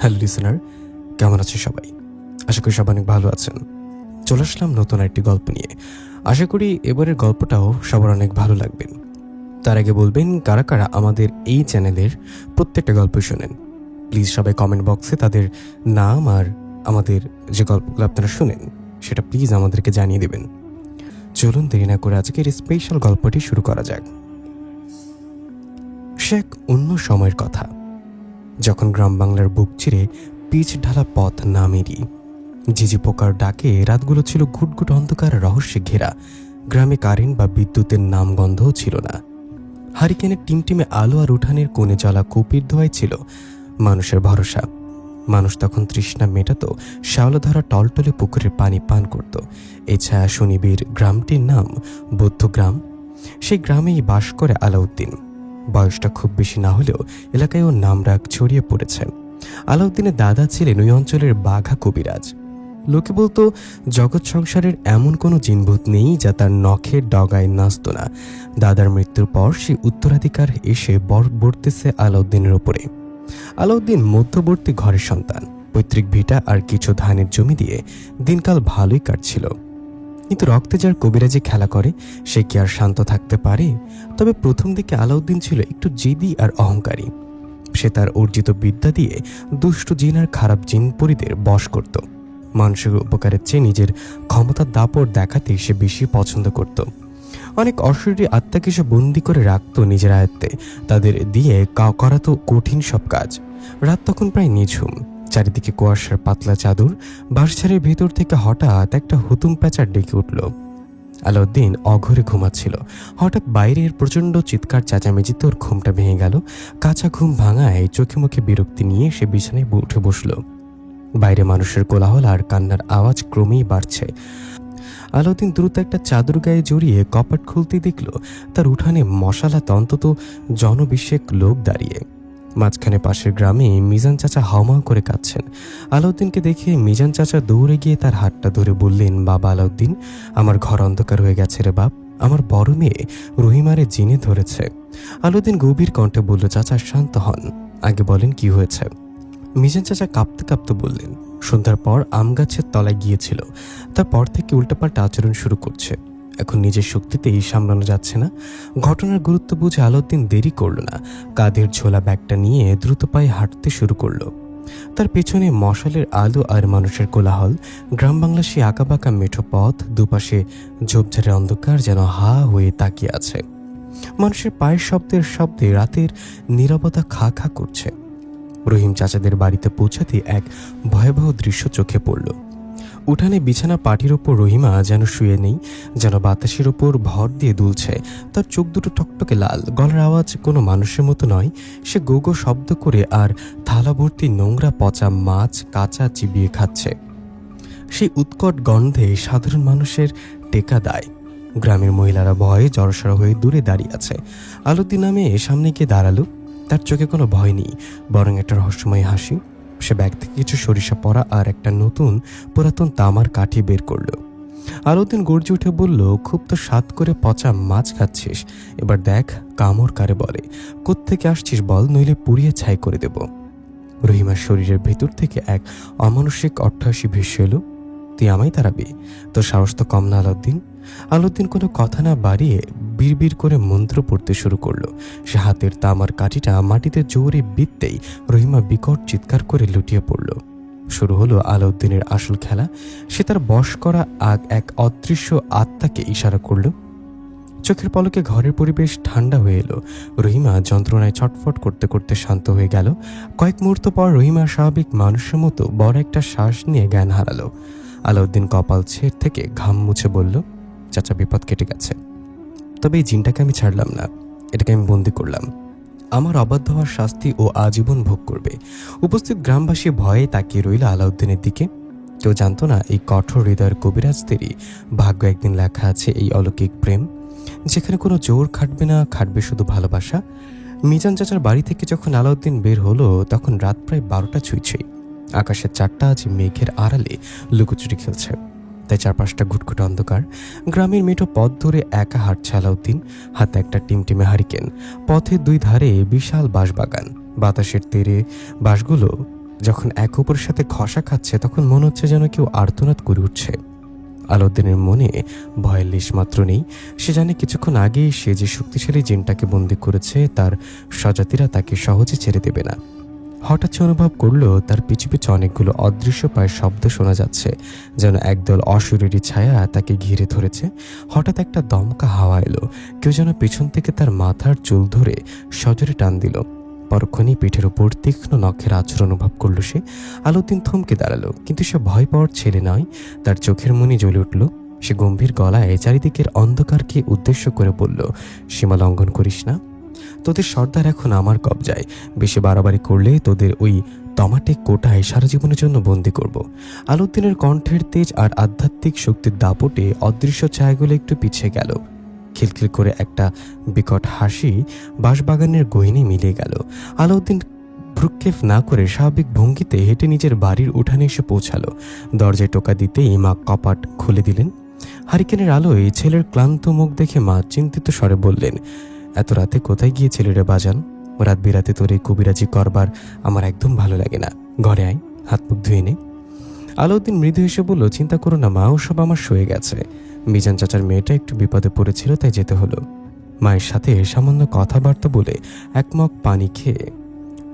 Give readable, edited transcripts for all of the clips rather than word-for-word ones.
Hello listener, কেমন আছে সবাই? আশা করি সবাই অনেক ভালো আছেন। চলে আসলাম নতুন একটি গল্প নিয়ে। আশা করি এবারের গল্পটাও সবার অনেক ভালো লাগবে। তার আগে বলবেন কারা কারা আমাদের এই চ্যানেলের প্রত্যেকটা গল্প শোনেন। প্লিজ সবাই কমেন্ট বক্সে তাদের নাম আর আমাদের যে গল্পগুলো আপনারা শোনেন সেটা প্লিজ আমাদেরকে জানিয়ে দেবেন। চলুন দেরি না করে আজকের স্পেশাল গল্পটি শুরু করা যাক। সে এক অন্য সময়ের কথা, যখন গ্রাম বাংলার বুক চিরে পিচ ঢালা পথ নামেরই ঝিঝি পোকার ডাকে রাতগুলো ছিল ঘুটঘুট অন্ধকার রহস্যে ঘেরা। গ্রামে কারেন্ট বা বিদ্যুতের নামগন্ধও ছিল না। হারিকেনের টিমটিমে আলো আর উঠানের কোণে জ্বলা কপির ধোঁয়াই ছিল মানুষের ভরসা। মানুষ তখন তৃষ্ণা মেটাতো শ্যাওলাধরা টলটলে পুকুরের পানি পান করত। এই ছায়া সুনিবিড় গ্রামটির নাম বৌদ্ধগ্রাম। সেই গ্রামেই বাস করে আলাউদ্দিন। বয়সটা খুব বেশি না হলেও এলাকায় ওর নামডাক ছড়িয়ে পড়েছে। আলাউদ্দিনের দাদা ছিলেন ওই অঞ্চলের বাঘা কবিরাজ। লোকে বলতো জগৎ সংসারের এমন কোনো জিনভূত নেই যা তার নখের ডগায় নাচত না। দাদার মৃত্যুর পর সেই উত্তরাধিকার এসে বর্তেছে আলাউদ্দিনের ওপরে। আলাউদ্দিন মধ্যবর্তী ঘরের সন্তান। পৈতৃক ভিটা আর কিছু ধানের জমি দিয়ে দিনকাল ভালোই কাটছিল। কিন্তু রক্তে যার কবিরাজি খেলা করে সে কি আর শান্ত থাকতে পারে? তবে প্রথম দিকে আলাউদ্দিন ছিল একটু জেদি আর অহংকারী। সে তার অর্জিত বিদ্যা দিয়ে দুষ্ট জিন আর খারাপ জিন পরীদের বশ করত। মানুষের উপকারের চেয়ে নিজের ক্ষমতার দাপট দেখাতেই সে বেশি পছন্দ করত। অনেক অশরীরী আত্মাকে সে বন্দি করে রাখত নিজের আয়ত্তে। তাদের দিয়ে করাতো কঠিন সব কাজ। রাত তখন প্রায় নিঝুম। চারিদিকে কুয়াশার পাতলা চাদর। বাঁশঝাড়ের ভেতর থেকে হঠাৎ একটা হুতুম প্যাঁচার ডেকে উঠল। আলাউদ্দিন অঘরে ঘুমাচ্ছিল। হঠাৎ বাইরের প্রচণ্ড চিৎকার চেঁচামেচিতে ওর ঘুমটা ভেঙে গেল। কাঁচা ঘুম ভাঙায় চোখে মুখে বিরক্তি নিয়ে সে বিছানায় উঠে বসল। বাইরে মানুষের কোলাহল আর কান্নার আওয়াজ ক্রমেই বাড়ছে। আলাউদ্দিন দ্রুত একটা চাদর গায়ে জড়িয়ে কপাট খুলতে দেখল তার উঠানে মশালাতে অন্তত জনবিশেক লোক দাঁড়িয়ে। মাঝখানে পাশের গ্রামে মিজান চাচা হাওমাও করে কাঁদছেন। আলাউদ্দিনকে দেখে মিজান চাচা দৌড়ে গিয়ে তার হাতটা ধরে বললেন, বাবা আলাউদ্দিন, আমার ঘর অন্ধকার হয়ে গেছে রে বাপ। আমার বড় মেয়ে রহিমারে জিনে ধরেছে। আলাউদ্দিন গভীর কণ্ঠে বলল, চাচা শান্ত হন, আগে বলেন কি হয়েছে। মিজান চাচা কাঁপতে কাঁপতে বললেন, সন্ধ্যার পর আম গাছের তলায় গিয়েছিল। তারপর থেকে উল্টাপাল্টা আচরণ শুরু করছে। এখন নিজের শক্তিতেই সামলানো যাচ্ছে না। ঘটনার গুরুত্ব বুঝে আলাউদ্দিন দেরি করল না। কাঁধের ঝোলা ব্যাগটা নিয়ে দ্রুত পায়ে হাঁটতে শুরু করলো। তার পেছনে মশালের আলো আর মানুষের কোলাহল। গ্রাম বাংলা সে আঁকাবাঁকা মেঠো পথ, দুপাশে ঝোপঝাড়ে অন্ধকার যেন হা হয়ে তাকিয়ে আছে। মানুষের পায়ের শব্দে রাতের নীরবতা খা খা করছে। রহিম চাচাদের বাড়িতে পৌঁছাতে এক ভয়াবহ দৃশ্য চোখে পড়ল। উঠানে বিছানা পাটির ওপর রহিমা যেন শুয়ে নেই, যেন বাতাসের ওপর ভর দিয়ে দুলছে। তার চোখ দুটো টকটকে লাল। গলার আওয়াজ কোনো মানুষের মতো নয়। সে গো গো শব্দ করে আর থালা ভর্তি নোংরা পচা মাছ কাঁচা চিবিয়ে খাচ্ছে। সেই উৎকট গন্ধে সাধারণ মানুষের টেকা দায়। গ্রামের মহিলারা ভয়ে জড়সড় হয়ে দূরে দাঁড়িয়ে আছে। আলাউদ্দিন নামে সামনে গিয়ে দাঁড়ালো। তার চোখে কোনো ভয় নেই, বরং একটা রহস্যময় হাসি। সে ব্যাগ থেকে কিছু সরিষা পড়া আর একটা নতুন পুরাতন তামার কাঠি বের করলো। আলাউদ্দিন গর্জে উঠে বলল, খুব তো স্বাদ করে পচা মাছ খাচ্ছিস, এবার দেখ কামড় কারে বলে। কোত্থেকে আসছিস বল, নইলে পুড়িয়ে ছাই করে দেব। রহিমার শরীরের ভেতর থেকে এক অমানসিক অট্টহাসি ভেসে এলো। তুই আমায় তাড়াবি? তোর সাহস তো কম না আলাউদ্দিন। আলাউদ্দিন কোনো কথা না বাড়িয়ে বিড়বিড় করে মন্ত্র পড়তে শুরু করলো। সে হাতের তামার কাঠিটা মাটিতে জোরে বিঁধতেই রহিমা বিকট চিৎকার করে লুটিয়ে পড়ল। শুরু হলো আলাউদ্দিনের আসল খেলা। সে তার বশ করা এক অদৃশ্য আত্মাকে ইশারা করল। চোখের পলকে ঘরের পরিবেশ ঠান্ডা হয়ে এলো। রহিমা যন্ত্রণায় ছটফট করতে করতে শান্ত হয়ে গেল। কয়েক মুহূর্ত পর রহিমা স্বাভাবিক মানুষের মতো বড় একটা শ্বাস নিয়ে জ্ঞান হারালো। আলাউদ্দিন কপাল ছেড় থেকে ঘাম মুছে বলল, চাচা বিপদ কেটে গেছে। তবে এই জিনটাকে আমি ছাড়লাম না, এটাকে আমি বন্দি করলাম। আমার অবাধ্য হওয়ার শাস্তি ও আজীবন ভোগ করবে। উপস্থিত গ্রামবাসী ভয়ে তাকিয়ে রইল আলাউদ্দিনের দিকে। কেউ জানতো না এই কঠোর হৃদয়ের কবিরাজদেরই ভাগ্য একদিন লেখা আছে এই অলৌকিক প্রেম, যেখানে কোনো জোর খাটবে না, খাটবে শুধু ভালোবাসা। মিজান চাচার বাড়ি থেকে যখন আলাউদ্দিন বের হলো তখন রাত প্রায় 12টা ছুঁইছুঁই। আকাশের চারটা আজ মেঘের আড়ালে লুকোচুরি খেলছে। তাই চারপাশটা ঘুটঘুটে অন্ধকার। গ্রামের মেঠো পথ ধরে একা হাঁটছে আলাউদ্দিন, হাতে একটা টিমটিমে হারিকেন। পথের দুই ধারে বিশাল বাঁশবাগান। বাতাসের তেরে বাঁশগুলো যখন এক অপরের সাথে ঘষা খাচ্ছে তখন মনে হচ্ছে যেন কেউ আর্তনাদ করে উঠছে। আলাউদ্দিনের মনে ভয়ের লেশমাত্র নেই। সে জানে কিছুক্ষণ আগেই সে যে শক্তিশালী জিনটাকে বন্দী করেছে তার স্বজাতিরা তাকে সহজে ছেড়ে দেবে না। হঠাৎ সে অনুভব করলো তার পিছু পিছু অনেকগুলো অদৃশ্য পায়ের শব্দ শোনা যাচ্ছে, যেন একদল অশরীরী ছায়া তাকে ঘিরে ধরেছে। হঠাৎ একটা দমকা হাওয়া এলো, কেউ যেন পেছন থেকে তার মাথার চুল ধরে সজোরে টান দিল। পরক্ষণেই পিঠের উপর তীক্ষ্ণ নখের আঁচড় অনুভব করল সে। আলাউদ্দিন থমকে দাঁড়ালো, কিন্তু সে ভয় পাওয়ার ছেলে নয়। তার চোখের মনি জ্বলে উঠল। সে গম্ভীর গলায় চারিদিকের অন্ধকারকে উদ্দেশ্য করে বলল, সীমা লঙ্ঘন করিস না। তোদের সর্দার এখন আমার কবজায়। বেশি বাড়াবাড়ি করলে তোদের ওই টমাটে কোটায় সারা জীবনের জন্য বন্দি করব। আলাউদ্দিনের কণ্ঠের তেজ আর আধ্যাত্মিক শক্তির দাপটে অদৃশ্য ছায়াগুলো একটু পিছিয়ে গেল। খিলখিল করে একটা বিকট হাসি বাঁশবাগানের গহিনে মিলিয়ে গেল। আলাউদ্দিন ভ্রুক্ষেপ না করে স্বাভাবিক ভঙ্গিতে হেঁটে নিজের বাড়ির উঠানে এসে পৌঁছালো। দরজায় টোকা দিতেই মা কপাট খুলে দিলেন। হারিকেনের আলোয় ছেলের ক্লান্ত মুখ দেখে মা চিন্তিত স্বরে বললেন, এত রাতে কোথায় গিয়েছিলে রে বাজান? রাত বিরাতে তোর এই কবিরাজি করবার আমার একদম ভালো লাগে না। ঘরে আয়, হাত মুখ ধুয়ে নে। আলাউদ্দিন মৃদু হেসে বলল, চিন্তা করো না মা, ওসব আমার সয়ে গেছে। মিজান চাচার মেয়েটা একটু বিপদে পড়েছিল, তাই যেতে হলো। মায়ের সাথে সামান্য কথাবার্তা বলে এক মগ পানি খেয়ে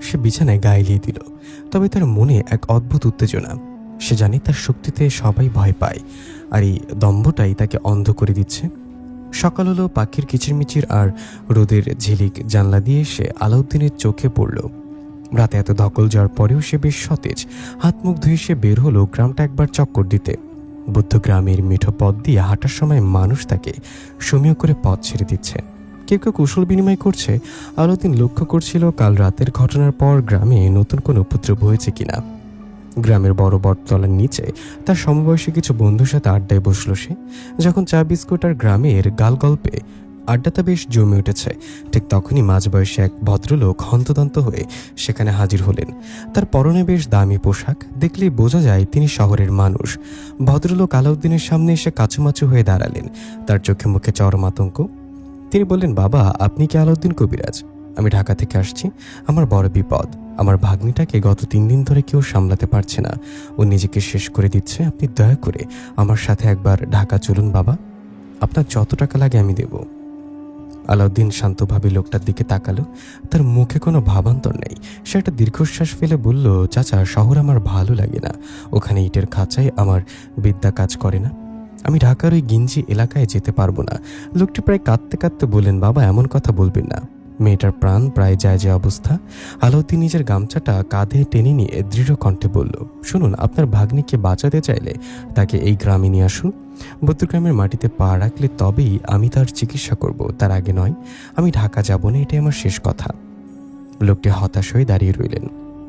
সে বিছানায় গাইলিয়ে দিল। তবে তার মনে এক অদ্ভুত উত্তেজনা। সে জানে তার শক্তিতে সবাই ভয় পায়, আর এই দম্ভটাই তাকে অন্ধ করে দিচ্ছে। সকাল হলো, পাখির কিচিরমিচির আর রোদের ঝিলিক জানলা দিয়ে এসে আলাউদ্দিনের চোখে পড়ল। রাতে এত ধকল যাওয়ার পরেও সে বেশ সতেজ। হাত মুখ ধুয়ে সে বের হলো গ্রামটা একবার চক্কর দিতে। বুদ্ধ গ্রামের মিঠো পথ দিয়ে হাঁটার সময় মানুষ তাকে সমীহ করে পথ ছেড়ে দিচ্ছে। কেউ কেউ কুশল বিনিময় করছে। আলাউদ্দিন লক্ষ্য করছিল কাল রাতের ঘটনার পর গ্রামে নতুন কোনো উপদ্রব হয়েছে কিনা। গ্রামের বড় বটতলার নিচে তার সমবয়সী কিছু বন্ধুর সাথে আড্ডায় বসল সে। যখন চা বিস্কুট আর গ্রামের গাল গল্পে আড্ডাটা বেশ জমে উঠেছে, ঠিক তখনই মাঝবয়সী এক ভদ্রলোক হন্তদন্ত হয়ে সেখানে হাজির হলেন। তার পরনে বেশ দামি পোশাক, দেখলেই বোঝা যায় তিনি শহরের মানুষ। ভদ্রলোক আলাউদ্দিনের সামনে এসে কাছুমাচু হয়ে দাঁড়ালেন, তার চোখে মুখে চরম আতঙ্ক। তিনি বললেন, বাবা, আপনি কি আলাউদ্দিন কবিরাজ? আমি ঢাকা থেকে আসছি। আমার বড় বিপদ। আমার ভাগ্নিটাকে গত 3 দিন ধরে কেউ সামলাতে পারছে না। ও নিজেকে শেষ করে দিচ্ছে। আপনি দয়া করে আমার সাথে একবার ঢাকা চলুন বাবা। আপনার যত টাকা লাগে আমি দেব। আলাউদ্দিন শান্তভাবে লোকটার দিকে তাকালো। তার মুখে কোনো ভাবান্তর নেই। সে একটা দীর্ঘশ্বাস ফেলে বলল, চাচা, শহর আমার ভালো লাগে না। ওখানে ইটের খাঁচায় আমার বিদ্যা কাজ করে না। আমি ঢাকার ওই গিঞ্জি এলাকায় যেতে পারবো না। লোকটি প্রায় কাঁদতে কাঁদতে বললেন, বাবা, এমন কথা বলবেন না। মেয়েটার প্রাণ প্রায় যায় যে অবস্থা। আলাউদ্দিন নিজের গামছাটা কাঁধে টেনে নিয়ে দৃঢ় কণ্ঠে বলল, শুনুন, আপনার ভাগ্নিকে বাঁচাতে চাইলে তাকে এই গ্রামে নিয়ে আসুন। বৌদ্ধগ্রামের মাটিতে পা রাখলে তবেই আমি তার চিকিৎসা করব, তার আগে নয়। আমি ঢাকা যাব না, এটাই আমার শেষ কথা। লোকটি হতাশ হয়ে দাঁড়িয়ে রইলেন।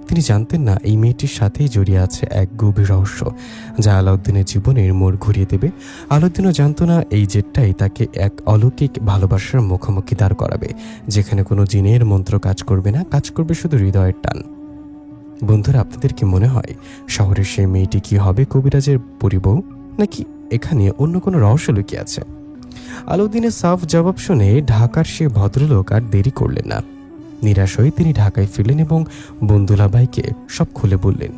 তিনি জানতেন না এই মেয়েটির সাথেই জড়িয়ে আছে এক গভীর রহস্য, যা আলাউদ্দিনের জীবনের মোড় ঘুরিয়ে দেবে। আলাউদ্দিনও জানত না এই জেটটাই তাকে এক অলৌকিক ভালোবাসার মুখোমুখি দাঁড় করাবে, যেখানে কোনো জিনের মন্ত্র কাজ করবে না, কাজ করবে শুধু হৃদয়ের টান। বন্ধুরা, আপনাদের কি মনে হয় শহরের সেই মেয়েটি কি হবে কবিরাজের পরিবউ, নাকি এখানে অন্য কোনো রহস্য লুকিয়ে আছে? আলাউদ্দিনের সাফ জবাব শুনে ঢাকার সে ভদ্রলোক আর দেরি করলেন না। নিরাশ হয়ে তিনি ঢাকায় ফিরলেন এবং বন্ধুলাভাইকে সব খুলে বললেন।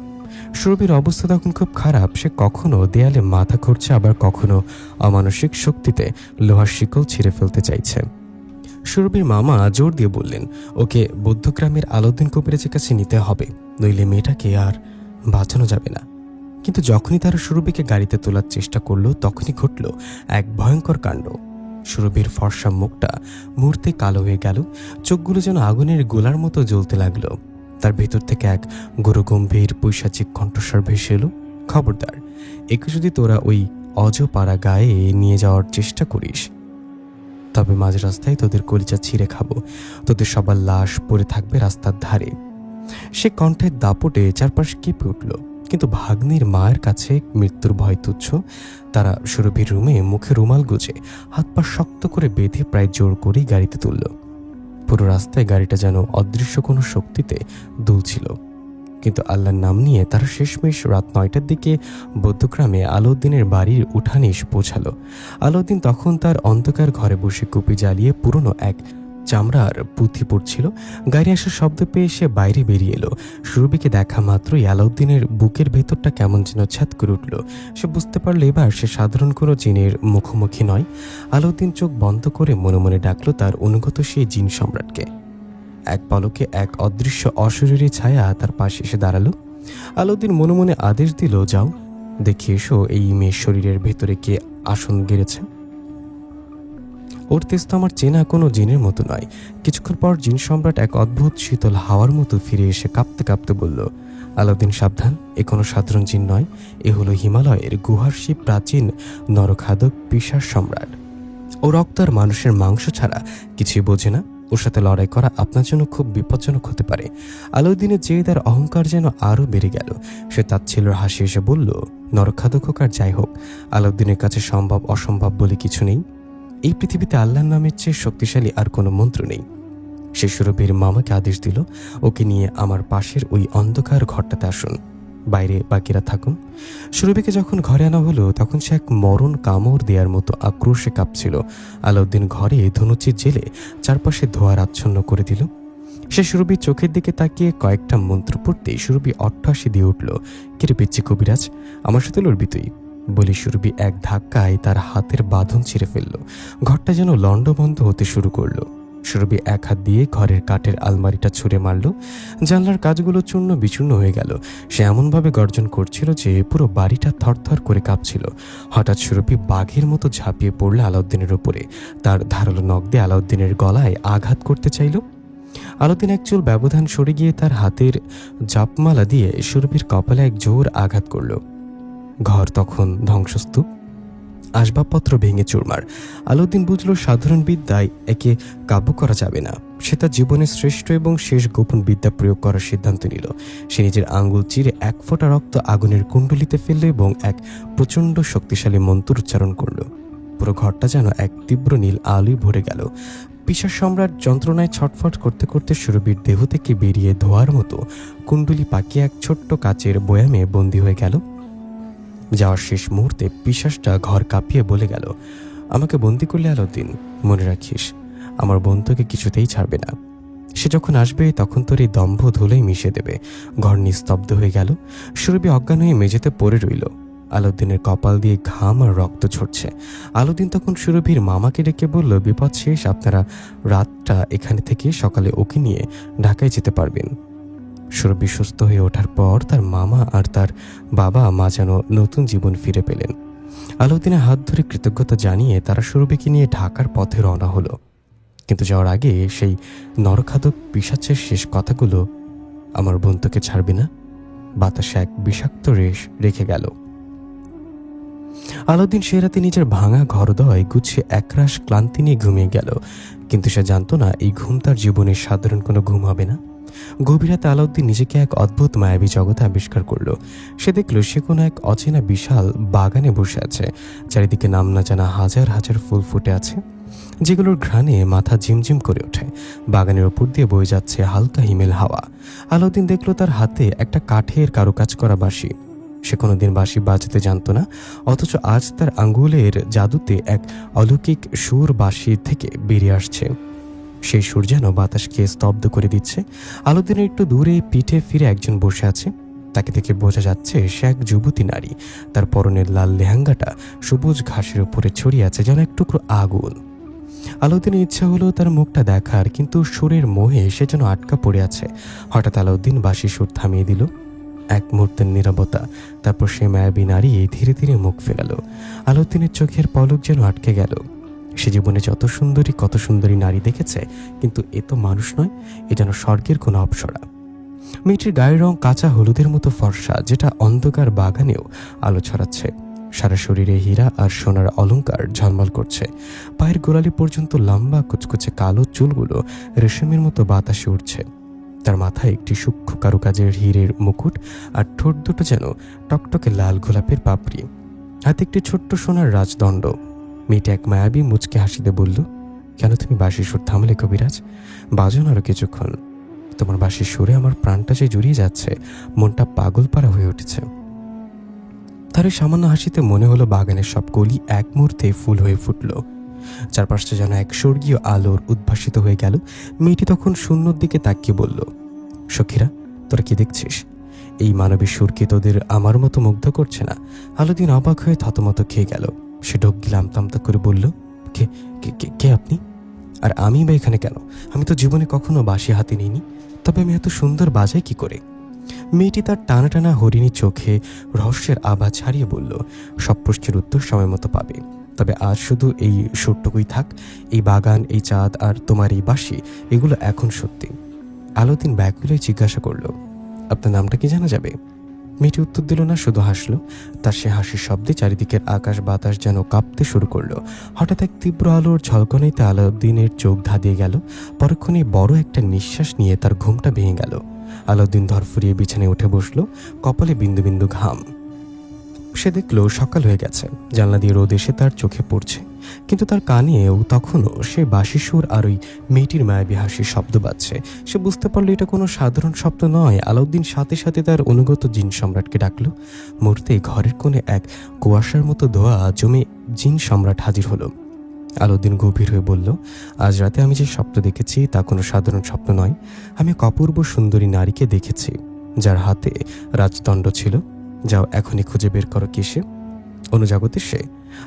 সুরভির অবস্থা তখন খুব খারাপ। সে কখনো দেয়ালে মাথা ঘুরছে, আবার কখনো অমানসিক শক্তিতে লোহার শিকল ছিঁড়ে ফেলতে চাইছে। সুরভির মামা জোর দিয়ে বললেন, ওকে বৌদ্ধগ্রামের আলাউদ্দিন কবিরাজের কাছে নিতে হবে, নইলে মেয়েটাকে আর বাঁচানো যাবে না। কিন্তু যখনই তারা সুরভিকে গাড়িতে তোলার চেষ্টা করলো, তখনই ঘটল এক ভয়ঙ্কর কাণ্ড। সুরভির ফর্সা মুখটা মুহূর্তে কালো হয়ে গেল। চোখগুলো যেন আগুনের গোলার মতো জ্বলতে লাগলো। তার ভেতর থেকে এক গরুগম্ভীর পৈশাচিক কণ্ঠস্বর ভেসে এলো, খবরদার, একে যদি তোরা ওই অজপাড়া গায়ে নিয়ে যাওয়ার চেষ্টা করিস, তবে মাঝ রাস্তায় তোদের কলিজা ছিঁড়ে খাবো। তোদের সবার লাশ পড়ে থাকবে রাস্তার ধারে। সে কণ্ঠের দাপটে চারপাশ কেঁপে উঠল। কিন্তু ভাগ্নির মায়ের কাছে মৃত্যুর ভয় তুচ্ছ। তারা সুরভির রুমে মুখে রুমাল গুজে হাত পা শক্ত করে বেঁধে প্রায় জোর করেই গাড়িতে তুলল। পুরো রাস্তায় গাড়িটা যেন অদৃশ্য কোনো শক্তিতে দুলছিল। কিন্তু আল্লাহর নাম নিয়ে তারা শেষমেশ রাত 9টার দিকে বৌদ্ধগ্রামে আলাউদ্দিনের বাড়ির উঠানে এসে পৌঁছালো। আলাউদ্দিন তখন তার অন্ধকার ঘরে বসে কুপি জ্বালিয়ে পুরনো এক চামড়ার পুঁথি পড়ছিল। গাড়ি আসার শব্দ পেয়ে সে বাইরে বেরিয়ে এলো। সুরভিকে দেখা মাত্রই আলাউদ্দিনের বুকের ভেতরটা কেমন যেন ছ্যাদ করে উঠল। সে বুঝতে পারল এবার সে সাধারণ কোনো জিনের মুখোমুখি নয়। আলাউদ্দিন চোখ বন্ধ করে মনে মনে ডাকল তার অনুগত সেই জিন সম্রাটকে। এক পলকে এক অদৃশ্য অশরীরী ছায়া তার পাশে এসে দাঁড়ালো। আলাউদ্দিন মনে মনে আদেশ দিল, যাও দেখে এসো এই মেয়ের শরীরের ভেতরে কে আসন গেড়েছে। ওর তেজ তো আমার চেনা কোনো জিনের মতো নয়। কিছুক্ষণ পর জিন সম্রাট এক অদ্ভুত শীতল হাওয়ার মতো ফিরে এসে কাঁপতে কাঁপতে বলল, আলাউদ্দিন সাবধান, এ কোনো সাধারণ জিন নয়। এ হলো হিমালয়ের গুহার সেই প্রাচীন নরখাদক পিশাচ সম্রাট। ও রক্ত আর মানুষের মাংস ছাড়া কিছুই বোঝে না। ওর সাথে লড়াই করা আপনার জন্য খুব বিপজ্জনক হতে পারে। আলাউদ্দিনের জেদ আর অহংকার যেন আরও বেড়ে গেল। সে তাচ্ছিল্যের হাসি এসে বলল, নরখাদক হোক আর যাই হোক, আলাউদ্দিনের কাছে সম্ভব অসম্ভব বলে কিছু নেই। এই পৃথিবীতে আল্লাহর নামের চেয়ে শক্তিশালী আর কোনো মন্ত্র নেই। সে সুরভির মামাকে আদেশ দিল, ওকে নিয়ে আমার পাশের ওই অন্ধকার ঘরটাতে আসুন, বাইরে বাকিরা থাকুন। সুরভিকে যখন ঘরে আনা হলো তখন সে এক মরণ কামড় দেওয়ার মতো আক্রোশে কাঁপছিল। আলাউদ্দিন ঘরে ধনুচির জেলে চারপাশে ধোঁয়ার আচ্ছন্ন করে দিল। সে সুরভির চোখের দিকে তাকিয়ে কয়েকটা মন্ত্র পড়তেই সুরভি অট্টহাসি দিয়ে উঠল। কিরে পিচ্ছি কবিরাজ, আমার সাথে লড়বি তুই? বলে সুরভি এক ধাক্কায় তার হাতের বাঁধন ছিঁড়ে ফেলল। ঘরটা যেন লণ্ডভণ্ড হতে শুরু করলো। সুরভি এক হাত দিয়ে ঘরের কাঠের আলমারিটা ছুঁড়ে মারল। জানলার কাজগুলো চূর্ণ বিচূর্ণ হয়ে গেল। সে এমনভাবে গর্জন করছিল যে পুরো বাড়িটা থরথর করে কাঁপছিল। হঠাৎ সুরভি বাঘের মতো ঝাঁপিয়ে পড়ল আলাউদ্দিনের উপরে। তার ধারালো নখ দিয়ে আলাউদ্দিনের গলায় আঘাত করতে চাইল। আলাউদ্দিন এক চুল ব্যবধান সরে গিয়ে তার হাতের জাপমালা দিয়ে সুরভির কপালে এক জোর আঘাত করল। ঘর তখন ধ্বংসস্তূপ, আসবাবপত্র ভেঙে চুরমার। আলাউদ্দিন বুঝল সাধারণ বিদ্যায় একে কাবু করা যাবে না। সে তার জীবনের শ্রেষ্ঠ এবং শেষ গোপন বিদ্যা প্রয়োগ করার সিদ্ধান্ত নিল। সে নিজের আঙ্গুল চিরে এক ফোঁটা রক্ত আগুনের কুণ্ডলিতে ফেলল এবং এক প্রচণ্ড শক্তিশালী মন্ত্র উচ্চারণ করল। পুরো ঘরটা যেন এক তীব্র নীল আলোয় ভরে গেল। পিশাচ সম্রাট যন্ত্রণায় ছটফট করতে করতে সুরভির দেহ থেকে বেরিয়ে ধোয়ার মতো কুণ্ডলি পাকিয়ে এক ছোট্ট কাচের বয়ামে বন্দী হয়ে গেল। যাওয়ার শেষ মুহূর্তে পিশাচটা ঘর কাঁপিয়ে বলে গেল, আমাকে বন্দি করলে আলাউদ্দিন, মনে রাখিস আমার বোন তোকে কিছুতেই ছাড়বে না। সে যখন আসবে তখন তোর এই দম্ভ ধুলোয় মিশে দেবে। ঘর নিস্তব্ধ হয়ে গেল। সুরভি অজ্ঞান হয়ে মেঝেতে পড়ে রইল। আলাউদ্দিনের কপাল দিয়ে ঘাম আর রক্ত ঝরছে। আলাউদ্দিন তখন সুরভির মামাকে ডেকে বলল, বিপদ শেষ, আপনারা রাতটা এখানে থেকে সকালে ওকে নিয়ে ঢাকায় যেতে পারবেন। সুরভি সুস্থ হয়ে ওঠার পর তার মামা আর তার বাবা মা যেন নতুন জীবন ফিরে পেলেন। আলাউদ্দিনের হাত ধরে কৃতজ্ঞতা জানিয়ে তারা সুরভিকে নিয়ে ঢাকার পথে রওনা হলো। কিন্তু যাওয়ার আগে সেই নরখাদক পিশাচের শেষ কথাগুলো, আমার বোন তোকে ছাড়বে না, বাতাসে এক বিষাক্ত রেশ রেখে গেল। আলাউদ্দিন সে রাতে নিজের ভাঙা ঘরদয় গুছিয়ে একরাশ ক্লান্তি নিয়ে ঘুমিয়ে গেল। কিন্তু সে জানতো না এই ঘুম তার জীবনের সাধারণ কোনো ঘুম হবে না। গভীর রাতে আলাউদ্দিন নিজেকে এক অদ্ভুত মায়াবী জগতে আবিষ্কার করলো। সে দেখল সে কোনো এক অচেনা বিশাল বাগানে বসে আছে। চারিদিকে নাম না জানা হাজার হাজার ফুল ফুটে আছে, যেগুলোর ঘ্রাণে মাথা ঝিমঝিম করে ওঠে। বাগানের ওপর দিয়ে বয়ে যাচ্ছে হালকা হিমেল হাওয়া। আলাউদ্দিন দেখল তার হাতে একটা কাঠের কারুকাজ করা বাঁশি। সে কোনোদিন বাঁশি বাজাতে জানত না, অথচ আজ তার আঙ্গুলের জাদুতে এক অলৌকিক সুর বাঁশি থেকে বেরিয়ে আসছে। সেই সুর যেন বাতাসকে স্তব্ধ করে দিচ্ছে। আলাউদ্দিনের একটু দূরে পিঠে ফিরে একজন বসে আছে। তাকে দেখে বোঝা যাচ্ছে সে এক যুবতী নারী। তার পরনের লাল লেহেঙ্গাটা সবুজ ঘাসের উপরে ছড়িয়ে আছে যেন এক টুকরো আগুন। আলাউদ্দিনের ইচ্ছা হলো তার মুখটা দেখার, কিন্তু সুরের মোহে সে যেন আটকা পড়ে আছে। হঠাৎ আলাউদ্দিন বাঁশি সুর থামিয়ে দিল। এক মুহূর্তের নীরবতা, তারপর সে মায়াবী নারী ধীরে ধীরে মুখ ফেরালো। আলাউদ্দিনের চোখের পলক যেন আটকে গেল। সে জীবনে যত সুন্দরী কত সুন্দরী নারী দেখেছে, কিন্তু এ তো মানুষ নয়, এ যেন স্বর্গের কোনো অপ্সরা। মেয়েটির গায়ের রং কাঁচা হলুদের মতো ফর্সা, যেটা অন্ধকার বাগানেও আলো ছড়াচ্ছে। সারা শরীরে হীরা আর সোনার অলংকার ঝলমল করছে। পায়ের গোড়ালি পর্যন্ত লম্বা কুচকুচে কালো চুলগুলো রেশমের মতো বাতাসে উঠছে। তার মাথায় একটি সূক্ষ্ম কারুকাজের হীরের মুকুট, আর ঠোঁট দুটো যেন টকটকে লাল গোলাপের পাপড়ি। হাতে একটি ছোট্ট সোনার রাজদণ্ড। মেয়েটা এক মায়াবী মুচকে হাসিতে বলল, কেন তুমি বাঁশির সুর থামলে কবিরাজ? বাজন আরো কিছুক্ষণ। তোমার বাঁশির সুরে আমার প্রাণটা যে জুড়িয়ে যাচ্ছে, মনটা পাগল পাড়া হয়ে উঠেছে। তার এই সামান্য হাসিতে মনে হলো বাগানের সব কলি এক মুহূর্তে ফুল হয়ে ফুটল। চারপাশটা যেন এক স্বর্গীয় আলোর উদ্ভাসিত হয়ে গেল। মেয়েটি তখন শূন্যর দিকে তাকিয়ে বলল, সখীরা, তোরা কি দেখছিস? এই মানবী সুরকে তোদের আমার মতো মুগ্ধ করছে না? আলাউদ্দিন অবাক হয়ে থতমত খেয়ে গেল। সে ঢোক গিলে আমতা করে বলল, কে কে আপনি? আর আমি বা এখানে কেন? আমি তো জীবনে কখনো বাঁশি হাতে নিইনি। তবে আমি এত সুন্দর বাজাই কি করে? মেয়েটি তার টানা টানা হরিণী চোখে রহস্যের আভা ছাড়িয়ে বলল, সব প্রশ্নের উত্তর সময় মতো পাবে। তবে আজ শুধু এই সুরটুকুই থাক। এই বাগান, এই চাঁদ আর তোমার এই বাঁশি, এগুলো এখন সত্যি। আলাউদ্দিন ব্যাকুল হয়ে জিজ্ঞাসা করল, আপনার নামটা কি জানা যাবে? মেয়েটি উত্তর দিল না, শুধু হাসলো। তার সে হাসির শব্দে চারিদিকের আকাশ বাতাস যেন কাঁপতে শুরু করলো। হঠাৎ এক তীব্র আলোর ঝলকানিতে আলাউদ্দিনের চোখ ধাঁধিয়ে গেল। পরক্ষণে বড় একটা নিঃশ্বাস নিয়ে তার ঘুমটা ভেঙে গেল। আলাউদ্দিন ধরফরিয়ে বিছানায় উঠে বসলো, কপালে বিন্দু বিন্দু ঘাম। সে দেখল সকাল হয়ে গেছে। জানলা দিয়ে রোদ এসে তার চোখে পড়ছে, কিন্তু তার কানেও তখনও সে বাঁশি সুর আর ওই মেয়েটির মায়াবী হাসির শব্দ বাজছে। সে বুঝতে পারলো এটা কোনো সাধারণ শব্দ নয়। আলাউদ্দিন সাথে সাথে তার অনুগত জিন সম্রাটকে ডাকলো। মুহূর্তে ঘরের কোণে এক কুয়াশার মতো ধোয়া জমে জিন সম্রাট হাজির হলো। আলাউদ্দিন গভীর হয়ে বলল, আজ রাতে আমি যে স্বপ্ন দেখেছি তা কোনো সাধারণ স্বপ্ন নয়। আমি এক অপূর্ব সুন্দরী নারীকে দেখেছি, যার হাতে রাজদণ্ড ছিল। যাও, এখনই খুঁজে বের করো কে সে। অনুজগতে সে।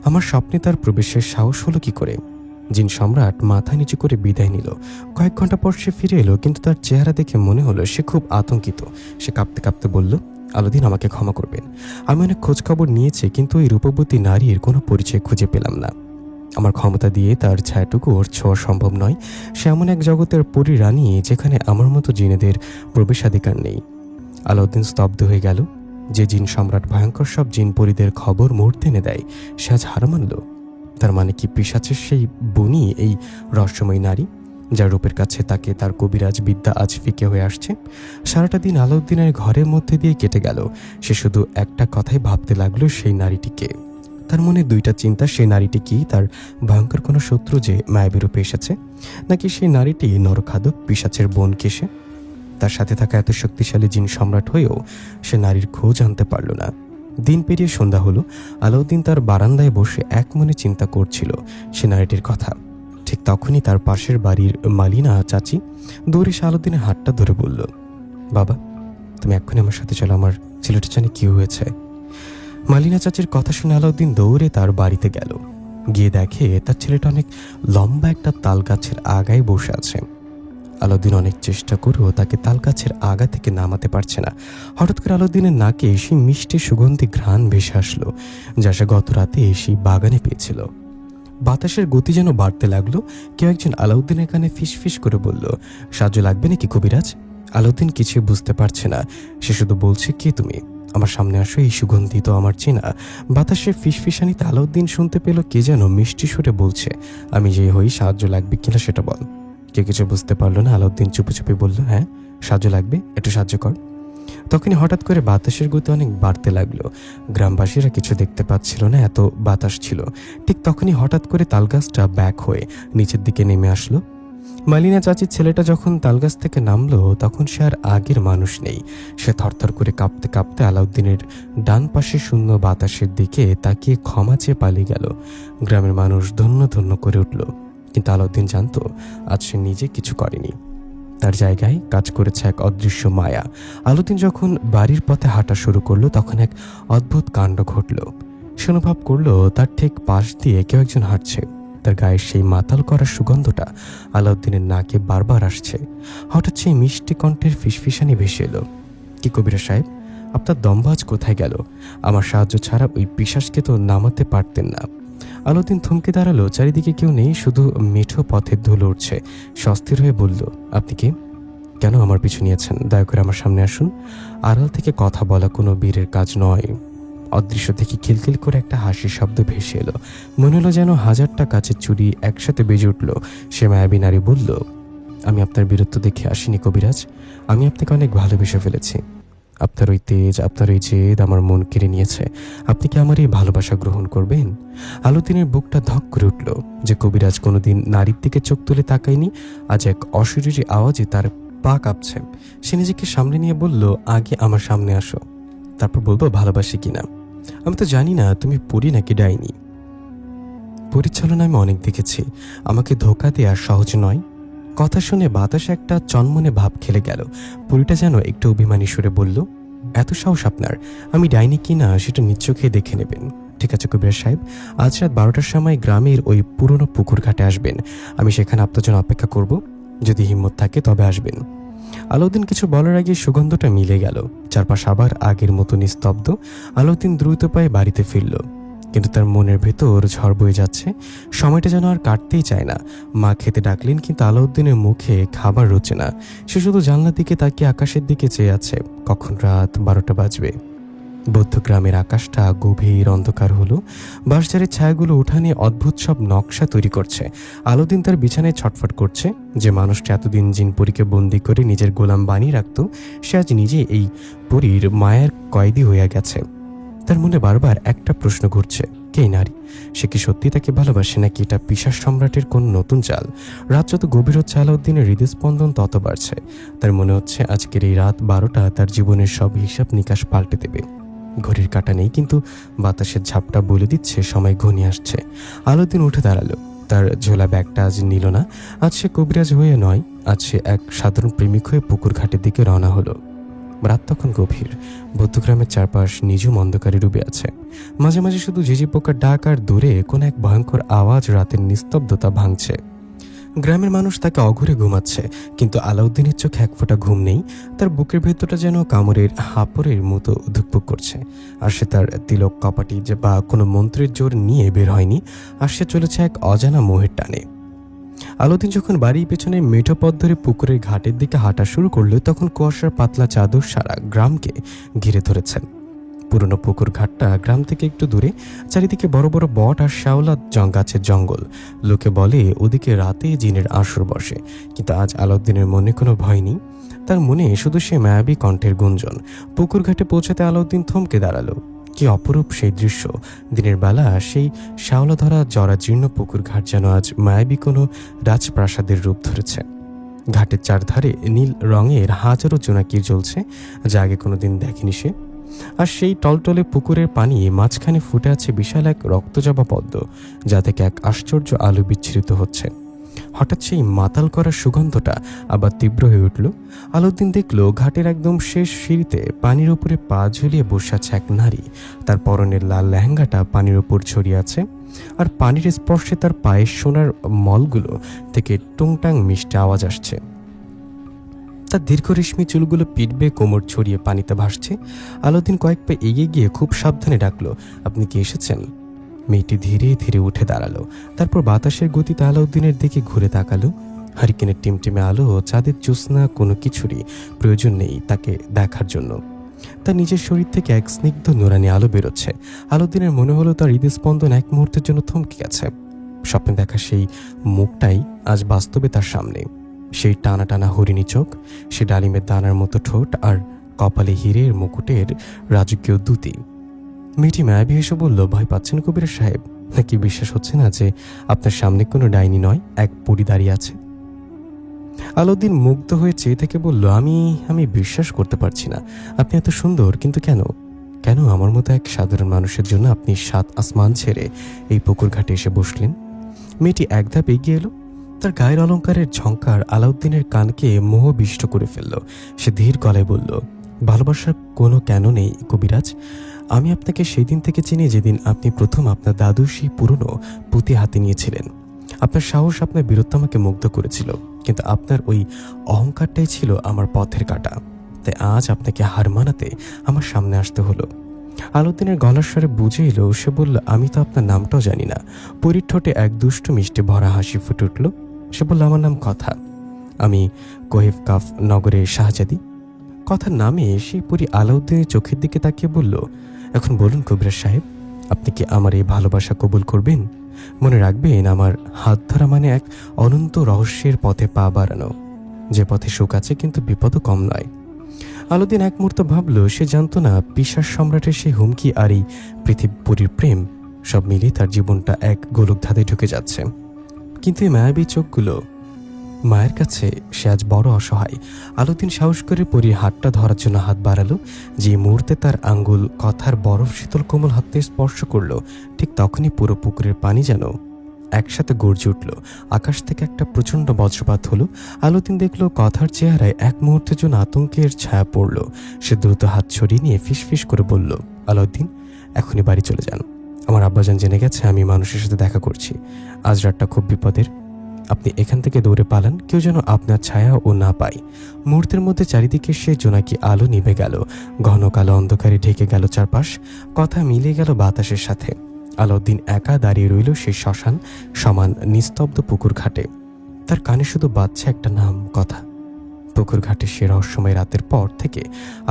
আমার স্বপ্নে তার প্রবেশের সাহস হলো কি করে? জিন সম্রাট মাথা নিচু করে বিদায় নিল। কয়েক ঘন্টা পর সে ফিরে এলো, কিন্তু তার চেহারা দেখে মনে হলো সে খুব আতঙ্কিত। সে কাঁপতে কাঁপতে বলল, আলাউদ্দিন, আমাকে ক্ষমা করবেন। আমি অনেক খোঁজখবর নিয়েছি, কিন্তু ওই রূপবতী নারীর কোনো পরিচয় খুঁজে পেলাম না। আমার ক্ষমতা দিয়ে তার ছায়াটুকু ওর ছোঁয়া সম্ভব নয়। সে এমন এক জগতের পরী রানী, যেখানে আমার মতো জিনেদের প্রবেশাধিকার নেই। আলাউদ্দিন স্তব্ধ হয়ে গেল। যে জিন সম্রাট ভয়ঙ্কর সব জিন পরীদের খবর মুহূর্তে এনে দেয়, সে আজ হার মানল। তার মানে কি পিশাচের সেই বনি এই রহস্যময় নারী, যার রূপের কাছে তাকে তার কবিরাজ বিদ্যা আজ ফিকে হয়ে আসছে? সারাটা দিন আলাউদ্দিনের ঘরের মধ্যে দিয়ে কেটে গেল। সে শুধু একটা কথাই ভাবতে লাগলো, সেই নারীটিকে। তার মনে দুইটা চিন্তা, সেই নারীটি কি তার ভয়ঙ্কর কোনো শত্রু যে মায়াবী রূপে এসেছে, নাকি সেই নারীটি নরখাদক পিশাচের বোন কেসে? তার সাথে থাকা এত শক্তিশালী জিন সম্রাট হয়েও সে নারীর খোঁজ আনতে পারল না। দিন পেরিয়ে সন্ধ্যা হলো। আলাউদ্দিন তার বারান্দায় বসে এক মনে চিন্তা করছিল সে নারীটির কথা। ঠিক তখনই তার পাশের বাড়ির মালিনা চাচি দৌড়ে এসে আলাউদ্দিনের হাতটা ধরে বলল, বাবা, তুমি এক্ষুনি আমার সাথে চলো, আমার ছেলেটা জানে কি হয়েছে। মালিনা চাচির কথা শুনে আলাউদ্দিন দৌড়ে তার বাড়িতে গেল। গিয়ে দেখে তার ছেলেটা অনেক লম্বা একটা তাল গাছের আগায় বসে আছে। আলাউদ্দিন অনেক চেষ্টা করেও তাকে তাল গাছের আগা থেকে নামাতে পারছে না। হঠাৎ করে আলাউদ্দিনের নাকে সেই মিষ্টি সুগন্ধি ঘ্রাণ ভেসে আসলো, যা সে গত রাতে সেই বাগানে পেয়েছিল। বাতাসের গতি যেন বাড়তে লাগলো। কেউ একজন আলাউদ্দিনের কানে ফিসফিস করে বলল, সাহায্য লাগবে নাকি কবিরাজ? আলাউদ্দিন কিছুই বুঝতে পারছে না। সে শুধু বলছে, কে তুমি? আমার সামনে আসো, এই সুগন্ধি তো আমার চেনা। বাতাসের ফিসফিসানিতে আলাউদ্দিন শুনতে পেল কে যেন মিষ্টি সুরে বলছে, আমি যে হই, সাহায্য লাগবে কিনা সেটা বল। কেউ কিছু বুঝতে পারলো না। আলাউদ্দিন চুপে চুপে বলল, হ্যাঁ, সাহায্য লাগবে, একটু সাহায্য কর। তখনই হঠাৎ করে বাতাসের গতি অনেক বাড়তে লাগলো। গ্রামবাসীরা কিছু দেখতে পাচ্ছিল না, এত বাতাস ছিল। ঠিক তখনই হঠাৎ করে তালগাছটা ব্যাক হয়ে নিচের দিকে নেমে আসলো। মালিনা চাচির ছেলেটা যখন তালগাছ থেকে নামলো, তখন সে আর আগের মানুষ নেই। সে থরথর করে কাঁপতে কাঁপতে আলাউদ্দিনের ডান পাশে শূন্য বাতাসের দিকে তাকিয়ে ক্ষমা চেয়ে পালিয়ে গেল। গ্রামের মানুষ ধন্য ধন্য করে উঠল, কিন্তু আলাউদ্দিন জানতো আজ সে নিজে কিছু করেনি। তার জায়গায় কাজ করেছে এক অদৃশ্য মায়া। আলাউদ্দিন যখন বাড়ির পথে হাঁটা শুরু করলো, তখন এক অদ্ভুত কাণ্ড ঘটল। সে অনুভব করলো তার ঠিক পাশ দিয়ে কেউ একজন হাঁটছে। তার গায়ের সেই মাতাল করার সুগন্ধটা আলাউদ্দিনের নাকে বারবার আসছে। হঠাৎ সেই মিষ্টি কণ্ঠের ফিসফিসানি ভেসে এলো, কি কবিরা সাহেব, আপনার দম্বাজ কোথায় গেল? আমার সাহায্য ছাড়া ওই পিশাচকে তো নামাতে পারতেন না। আলাউদ্দিন থমকে দাঁড়ালো। চারিদিকে কেউ নেই, শুধু মেঠো পথের ধুলো উঠছে। সে অস্থির হয়ে বলল, আপনি কে? কেন আমার পিছু নিয়েছেন? দয়া করে আমার সামনে আসুন। আড়াল থেকে কথা বলা কোনো বীরের কাজ নয়। অদৃশ্য থেকে খিলখিল করে একটা হাসির শব্দ ভেসে এলো। মনে হলো যেন হাজারটা কাচের চুড়ি একসাথে বেজে উঠল। সে মায়াবী নারী বলল, আমি আপনার বীরত্ব দেখে আসিনি কবিরাজ, আমি আপনাকে অনেক ভালোবেসে ফেলেছি। আপনার ওই তেজ, আপনার ওই জেদ আমার মন কেড়ে নিয়েছে। আপনি কি আমার এই ভালোবাসা গ্রহণ করবেন? আলাউদ্দিনের বুকটা ধক করে উঠল। যে কবিরাজ কোনোদিন নারীর দিকে চোখ তুলে তাকায়নি, আজ এক অশরীরী আওয়াজে তার পা কাঁপছে। সে নিজেকে সামনে নিয়ে বলল, আগে আমার সামনে আসো, তারপর বলবো ভালোবাসি কিনা। আমি তো জানি না তুমি পড়ি নাকি ডাইনি। পরিচালনা আমি অনেক দেখেছি, আমাকে ধোঁকা দেওয়া সহজ নয়। কথা শুনে বাতাস একটা চনমনে ভাব খেলে গেল। পরীটা যেন একটু অভিমানী সুরে বলল, এত সাহস আপনার? আমি ডাইনি কিনা সেটা নিজ চোখে দেখে নেবেন। ঠিক আছে কবিরাজ সাহেব, আজ রাত 12টার সময় গ্রামের ওই পুরনো পুকুর ঘাটে আসবেন। আমি সেখানে আপনার জন্য অপেক্ষা করব। যদি হিম্মত থাকে তবে আসবেন। আলাউদ্দিন কিছু বলার আগে সুগন্ধটা মিলে গেল। চারপাশ আবার আগের মতো নিস্তব্ধ। আলাউদ্দিন দ্রুত পায়ে বাড়িতে ফিরল, কিন্তু তার মনের ভেতর ঝড় বয়ে যাচ্ছে। সময়টা যেন আর কাটতেই চায় না। মা খেতে ডাকলেন, কিন্তু আলাউদ্দিনের মুখে খাবার রুচে না। সে শুধু জানলার দিকে তাকিয়ে আকাশের দিকে চেয়ে আছে, কখন রাত 12টা বাজবে। বৌদ্ধ গ্রামের আকাশটা গভীর অন্ধকার হলো। বাঁশঝাড়ের ছায়াগুলো উঠানে অদ্ভুত সব নকশা তৈরি করছে। আলাউদ্দিন তার বিছানায় ছটফট করছে। যে মানুষটা এতদিন জিনপরীকে বন্দি করে নিজের গোলাম বানিয়ে রাখত, সে আজ নিজে এই পরীর মায়ের কয়েদি হয়ে গেছে। তার মনে বারবার একটা প্রশ্ন ঘুরছে, কে নারী? সে কি সত্যি তাকে ভালোবাসে, নাকি এটা পিশাচ সম্রাটের কোন নতুন চাল? রাত যত গভীর হচ্ছে, আলাউদ্দিনের হৃদস্পন্দন তত বাড়ছে। তার মনে হচ্ছে আজকের এই রাত 12টা তার জীবনের সব হিসাব নিকাশ পাল্টে দেবে। ঘড়ির কাঁটা নেই, কিন্তু বাতাসের ঝাপটা বলে দিচ্ছে সময় ঘনিয়ে আসছে। আলাউদ্দিন উঠে দাঁড়ালো। তার ঝোলা ব্যাগটা আজ নিল না। আজ সে কবিরাজ হয়ে নয়, আজ সে এক সাধারণ প্রেমিক হয়ে পুকুর ঘাটের দিকে রওনা হলো। রাত তখন গভীর। বৌদ্ধগ্রামের চারপাশ নিঝুম অন্ধকারে ডুবে আছে। মাঝে মাঝে শুধু ঝিঝি পোকার ডাক, আর দূরে কোন এক ভয়ঙ্কর আওয়াজ রাতের নিস্তব্ধতা ভাঙছে। গ্রামের মানুষ তাকে অঘরে ঘুমাচ্ছে, কিন্তু আলাউদ্দিনের চোখে এক ফোঁটা ঘুম নেই। তার বুকের ভেতরটা যেন কামড়ের হাঁপড়ের মতো ধুকপুক করছে। আর সে তার তিলক কপাটি বা কোনো মন্ত্রের জোর নিয়ে বের হয়নি, আর সে চলেছে এক অজানা মোহের টানে। আলাউদ্দিন যখন বাড়ির পেছনে মেঠো পথ ধরে পুকুরের ঘাটের দিকে হাঁটা শুরু করলো, তখন কুয়াশার পাতলা চাদর সারা গ্রামকে ঘিরে ধরেছে। পুরনো পুকুর ঘাটটা গ্রাম থেকে একটু দূরে। চারিদিকে বড় বড় বট আর শ্যাওলা গাছের জঙ্গল। লোকে বলে ওদিকে রাতে জিনের আসর বসে, কিন্তু আজ আলাউদ্দিনের মনে কোনো ভয় নেই। তার মনে শুধু সে মায়াবী কণ্ঠের গুঞ্জন। পুকুর ঘাটে পৌঁছাতে আলাউদ্দিন থমকে দাঁড়ালো। কি অপরূপ সেই দৃশ্য! দিনের বেলা সেই শ্যাওলা ধরা জরাজীর্ণ পুকুর ঘাট যেন আজ মায়াবী কোনো রাজপ্রাসাদের রূপ ধরেছে। ঘাটের চারধারে নীল রঙের হাজারো জোনাকি জ্বলছে, যা আগে কোনোদিন দেখেনি সে। আর সেই টলটলে পুকুরের পানি মাঝখানে ফুটে আছে বিশাল এক রক্তজবা পদ্ম, যা থেকে এক আশ্চর্য আলো বিচ্ছুরিত হচ্ছে। হঠাৎ সেই মাতাল করা সুগন্ধটা আবার তীব্র হয়ে উঠল। আলাউদ্দিন দেখল ঘাটের একদম শেষ সিঁড়িতে পানির উপরে পা ঝুলিয়ে বসে আছে এক নারী। তার পরনের লাল লেহেঙ্গাটা পানির উপর ছড়িয়ে আছে, আর পানির স্পর্শে তার পায়ের সোনার মলগুলো থেকে টুংটাং মিষ্টি আওয়াজ আসছে। তার দীর্ঘ রেশমি চুলগুলো পিঠ বেয়ে কোমর ছড়িয়ে পানিতে ভাসছে। আলাউদ্দিন কয়েক পা এগিয়ে গিয়ে খুব সাবধানে ডাকলো, আপনি কি এসেছেন? মেয়েটি ধীরে ধীরে উঠে দাঁড়ালো। তারপর বাতাসের গতিতে আলাউদ্দিনের দিকে ঘুরে তাকালো। হারিকেনের টিমটিমে আলো, চাঁদের জ্যোৎস্না, কোনো কিছুরই প্রয়োজন নেই তাকে দেখার জন্য। তার নিজের শরীর থেকে এক স্নিগ্ধ নোরানি আলো বেরোচ্ছে। আলাউদ্দিনের মনে হলো তার হৃদস্পন্দন এক মুহূর্তের জন্য থমকে গেছে। স্বপ্নে দেখা সেই মুখটাই আজ বাস্তবে তার সামনে। সেই টানা টানা হরিণী চোখ, সে ডালিমের দানার মতো ঠোঁট, আর কপালে হীরের মুকুটের রাজকীয় দ্যুতি। মেয়েটি মায়াবী হেসে বলল, ভয় পাচ্ছেন কবিরাজ সাহেব? নাকি বিশ্বাস হচ্ছে না যে আপনার সামনে কোনো ডাইনি নয়, এক পরী দাঁড়িয়ে আছে? আলাউদ্দিন মুগ্ধ হয়ে চেয়ে থেকে বলল, আমি বিশ্বাস করতে পারছি না। আপনি এত সুন্দর, কিন্তু কেন কেন আমার মতো এক সাধারণ মানুষের জন্য আপনি 7 আসমান ছেড়ে এই পুকুর ঘাটে এসে বসলেন? মেয়েটি এক ধাপ এগিয়ে এলো। তার গায়ের অলঙ্কারের ঝংকার আলাউদ্দিনের কানকে মোহবিষ্ট করে ফেলল। সে ধীর গলায় বলল, ভালোবাসার কোনো কেন নেই কবিরাজ। আমি আপনাকে সেই দিন থেকে চিনি যেদিন আপনি প্রথম আপনার দাদুর সেই পুরনো পুঁতি হাতে নিয়েছিলেন। আপনার সাহস, আপনার বীরত্ব আমাকে মুগ্ধ করেছিল, কিন্তু আপনার ওই অহংকারটাই ছিল আমার পথের কাঁটা। তাই আজ আপনাকে হার মানাতে আমার সামনে আসতে হলো। আলাউদ্দিনের গলার স্বরে বুঝে এলো। সে বলল, আমি তো আপনার নামটাও জানি না। পরীর ঠোঁটে এক দুষ্ট মিষ্টি ভরা হাসি ফুটে উঠল। সে বলল, আমার নাম কথা। আমি কোহেফ কাফ নগরের শাহজাদি। কথার নামে সেই পরী আলাউদ্দিনের চোখের দিকে তাকিয়ে বলল, এখন বলুন কবিরাজ সাহেব, আপনি কি আমার এই ভালোবাসা কবুল করবেন? মনে রাখবেন, আমার হাত ধরা মানে এক অনন্ত রহস্যের পথে পা বাড়ানো, যে পথে সুখ আছে কিন্তু বিপদও কম নয়। আলাউদ্দিন এক মুহূর্ত ভাবল, সে জানতো না পিশাচ সম্রাটের সেই হুমকি আর এই পৃথিবীর প্রেম সব মিলিয়ে তার জীবনটা এক গোলক ধাঁধে ঢুকে যাচ্ছে। কিন্তু এই মায়াবী চোখগুলো, মায়ের কাছে সে আজ বড় অসহায়। আলাউদ্দিন সাহস করে পরীর হাতটা ধরার জন্য হাত বাড়ালো। যে মুহূর্তে তার আঙ্গুল কথার বরফ শীতল কোমল হাতে স্পর্শ করলো, ঠিক তখনই পুরো পুকুরের পানি যেন একসাথে গর্জে উঠল। আকাশ থেকে একটা প্রচণ্ড বজ্রপাত হলো। আলাউদ্দিন দেখল কথার চেহারায় এক মুহূর্তের জন্য আতঙ্কের ছায়া পড়ল। সে দ্রুত হাত ছড়িয়ে নিয়ে ফিসফিস করে বলল, আলাউদ্দিন, এখনই বাড়ি চলে যান। আমার আব্বাজান জেনে গেছে আমি মানুষের সাথে দেখা করছি। আজ রাতটা খুব বিপদের। আপনি এখান থেকে দৌড়ে পালান, কেউ যেন আপনার ছায়া ও না পায়। মুহূর্তের মধ্যে চারিদিকে সে জোনাকি আলো নিভে গেল। ঘন কালো অন্ধকারে ঢেকে গেল চারপাশ। কথা মিলে গেল বাতাসের সাথে। আলাউদ্দিন একা দাঁড়িয়ে রইল সেই শ্মশান সমান নিস্তব্ধ পুকুর ঘাটে। তার কানে শুধু বাজছে একটা নাম, কথা। পুকুর ঘাটে সে রহস্যময় রাতের পর থেকে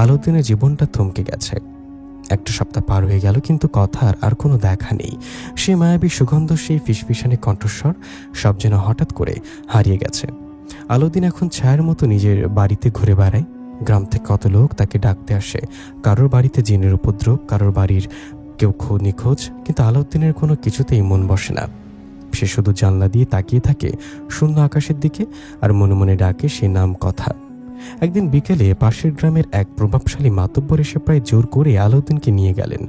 আলাউদ্দিনের জীবনটা থমকে গেছে। একটা সপ্তাহ পার হয়ে গেল, কিন্তু কথার আর কোনো দেখা নেই। সে মায়াবী সুগন্ধ, সেই ফিসফিসানি কণ্ঠস্বর সব যেন হঠাৎ করে হারিয়ে গেছে। আলাউদ্দিন এখন ছায়ার মতো নিজের বাড়িতে ঘুরে বেড়ায়। গ্রাম থেকে কত লোক তাকে ডাকতে আসে। কারোর বাড়িতে জিনের উপদ্রব, কারোর বাড়ির কেউ নিখোঁজ, কিন্তু আলাউদ্দিনের কোনো কিছুতেই মন বসে না। সে শুধু জানলা দিয়ে তাকিয়ে থাকে শূন্য আকাশের দিকে, আর মনে মনে ডাকে সে নাম, কথা। একদিন বিকেলে পাশের গ্রামের এক প্রভাবশালী মাতব্বর এসে প্রায় জোর করে আলাউদ্দিনকে নিয়ে গেলেন।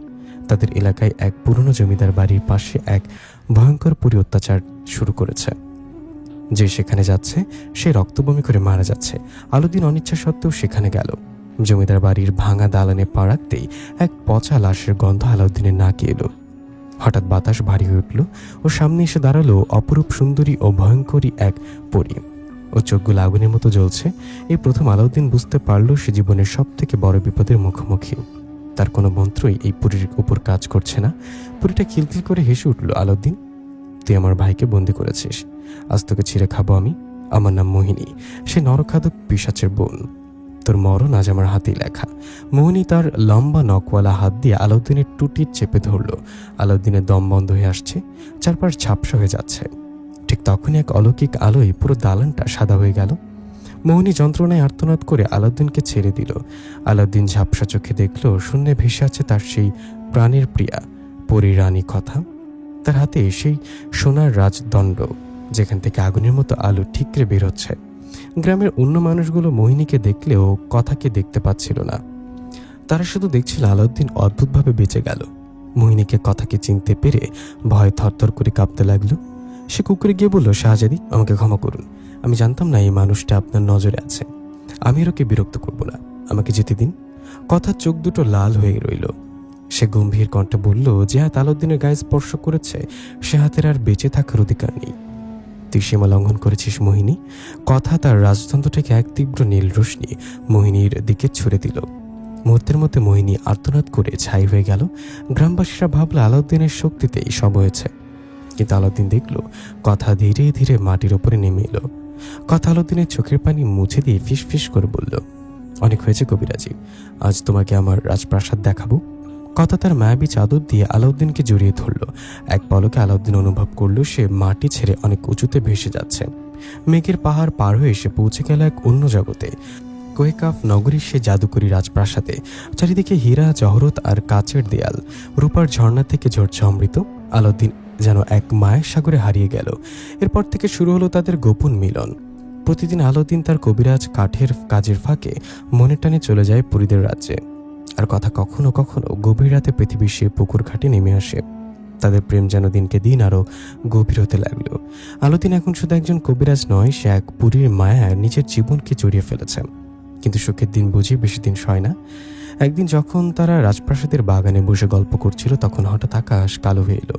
তাদের এলাকায় এক পুরনো জমিদার বাড়ির পাশে এক ভয়ঙ্কর পরী অত্যাচার শুরু করেছে। যে সেখানে যাচ্ছে সে রক্তবমি করে মারা যাচ্ছে। আলাউদ্দিন অনিচ্ছা সত্ত্বেও সেখানে গেল। জমিদার বাড়ির ভাঙা দালানে পা রাখতেই এক পচা লাশের গন্ধ আলাউদ্দিনের নাকে এলো। হঠাৎ বাতাস ভারী হয়ে উঠল ও সামনে এসে দাঁড়ালো অপরূপ সুন্দরী ও ভয়ঙ্করী এক পরী। ও চোখগুলো আগুনের মতো জ্বলছে। এই প্রথম আলাউদ্দিন বুঝতে পারল সে জীবনের সব থেকে বড় বিপদের মুখোমুখি। তার কোনো মন্ত্রই এই পরীর উপর কাজ করছে না। পরীটা খিলখিল করে হেসে উঠল, আলাউদ্দিন, তুই আমার ভাইকে বন্দি করেছিস, আজ তোকে ছিঁড়ে খাবো আমি। আমার নাম মোহিনী, সে নরখাদক পিশাচের বোন। তোর মরণ আজ আমার হাতেই লেখা। মোহিনী তার লম্বা নখওয়ালা হাত দিয়ে আলাউদ্দিনের টুটি চেপে ধরল। আলাউদ্দিনের দম বন্ধ হয়ে আসছে, চারপাশ ঝাপসা হয়ে যাচ্ছে। ঠিক তখনই এক অলৌকিক আলোয় পুরো দালানটা সাদা হয়ে গেল। মোহিনী যন্ত্রণায় আর্তনাদ করে আলাউদ্দিনকে ছেড়ে দিল। আলাউদ্দিন ঝাপসা চোখে দেখল শূন্যে ভেসে আছে তার সেই প্রাণের প্রিয়া পরী রানী, কথা। তার হাতে সেই সোনার রাজদণ্ড, যেখান থেকে আগুনের মতো আলো ঠিকরে বের হচ্ছে। গ্রামের অন্য মানুষগুলো মোহিনীকে দেখলেও কথাকে দেখতে পাচ্ছিল না। তারা শুধু দেখছিল আলাউদ্দিন অদ্ভুতভাবে বেঁচে গেল। মোহিনীকে কথাকে চিনতে পেরে ভয় থরথর করে কাঁপতে লাগলো। সে কুকুরে গিয়ে বলল, শাহজাদি, আমাকে ক্ষমা করুন। আমি জানতাম না এই মানুষটা আপনার নজরে আছে। আমি আর ওকে বিরক্ত করব না, আমাকে যেতে দিন। কথার চোখ দুটো লাল হয়ে রইল। সে গম্ভীর কণ্ঠে বলল, যে হাত আলাউদ্দিনের গায়ে স্পর্শ করেছে সে হাতের আর বেঁচে থাকার অধিকার নেই। তুই সীমা লঙ্ঘন করেছিস মোহিনী। কথা তার রাজতন্ত্র থেকে এক তীব্র নীল রশ্মি মোহিনীর দিকে ছুড়ে দিল। মুহূর্তের মধ্যে মোহিনী আর্তনাদ করে ছাই হয়ে গেল। গ্রামবাসীরা ভাবল আলাউদ্দিনের শক্তিতেই সব হয়েছে, কিন্তু আলাউদ্দিন দেখল কথা ধীরে ধীরে মাটির ওপরে নেমে এলো। কথা আলাউদ্দিনের চোখের পানি মুছে দিয়ে ফিসফিস করে বলল, অনেক হয়েছে কবিরাজি, আজ তোমাকে আমার রাজপ্রাসাদ দেখাবো। কথা তার মায়াবী চাদর দিয়ে আলাউদ্দিনকে জড়িয়ে ধরল। এক পলকে আলাউদ্দিন অনুভব করল সে মাটি ছেড়ে অনেক উঁচুতে ভেসে যাচ্ছে। মেঘের পাহাড় পার হয়ে সে পৌঁছে গেল এক অন্য জগতে। কোহেকাফ নগরীর সে জাদুকরী রাজপ্রাসাদে। চারিদিকে হীরা জহরত আর কাচের দেয়াল, রূপার ঝর্ণা থেকে ঝরছে অমৃত। আলাউদ্দিন যেন এক মায়ের সাগরে হারিয়ে গেল। এরপর থেকে শুরু হলো তাদের গোপন মিলন। প্রতিদিন আলাউদ্দিন তার কবিরাজ কাঠের কাজের ফাঁকে মনে টানে চলে যায় পরীদের রাজ্যে। আর কথা কখনো কখনো গভীর রাতে পৃথিবীর সে পুকুর ঘাটে নেমে আসে। তাদের প্রেম যেন দিনকে দিন আরো গভীর হতে লাগলো। আলাউদ্দিন এখন শুধু একজন কবিরাজ নয়, সে এক পরীর মায়ায় নিজের জীবনকে জড়িয়ে ফেলেছে। কিন্তু সুখের দিন বুঝি বেশি দিন সয় না। একদিন যখন তারা রাজপ্রাসাদের বাগানে বসে গল্প করছিল, তখন হঠাৎ আকাশ কালো হয়ে এলো।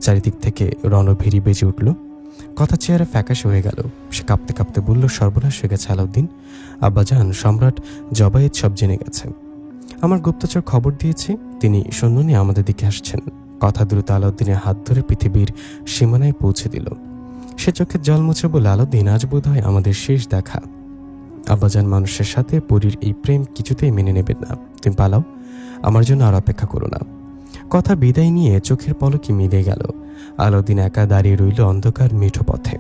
চারিদিক থেকে রণভেরি বেজে উঠল। কথা চেহারা ফ্যাকাশে হয়ে গেল। সে কাঁপতে কাঁপতে বলল, সর্বনাশ হয়ে গেছে আলাউদ্দিন। আব্বাজান, সম্রাট জবায়েত সব জেনে গেছে। আমার গুপ্তচর খবর দিয়েছে, তিনি সৈন্য নিয়ে আমাদের দিকে আসছেন। কথা দ্রুত আলাউদ্দিনের হাত ধরে পৃথিবীর সীমানায় পৌঁছে দিল। সে চোখের জল মুছে বলল, আলাউদ্দিন, আজ বোধ হয় আমাদের শেষ দেখা। আব্বাজান, মানুষের সাথে পরীর এই প্রেম কিছুতেই মেনে নেবেন না। তুমি পালাও, আমার জন্য আর অপেক্ষা করো না। কথা বিদায় নিয়ে চোখের পলকে মিলে গেল। আলাউদ্দিন একা দাঁড়িয়ে রইল অন্ধকার মিঠো পথে।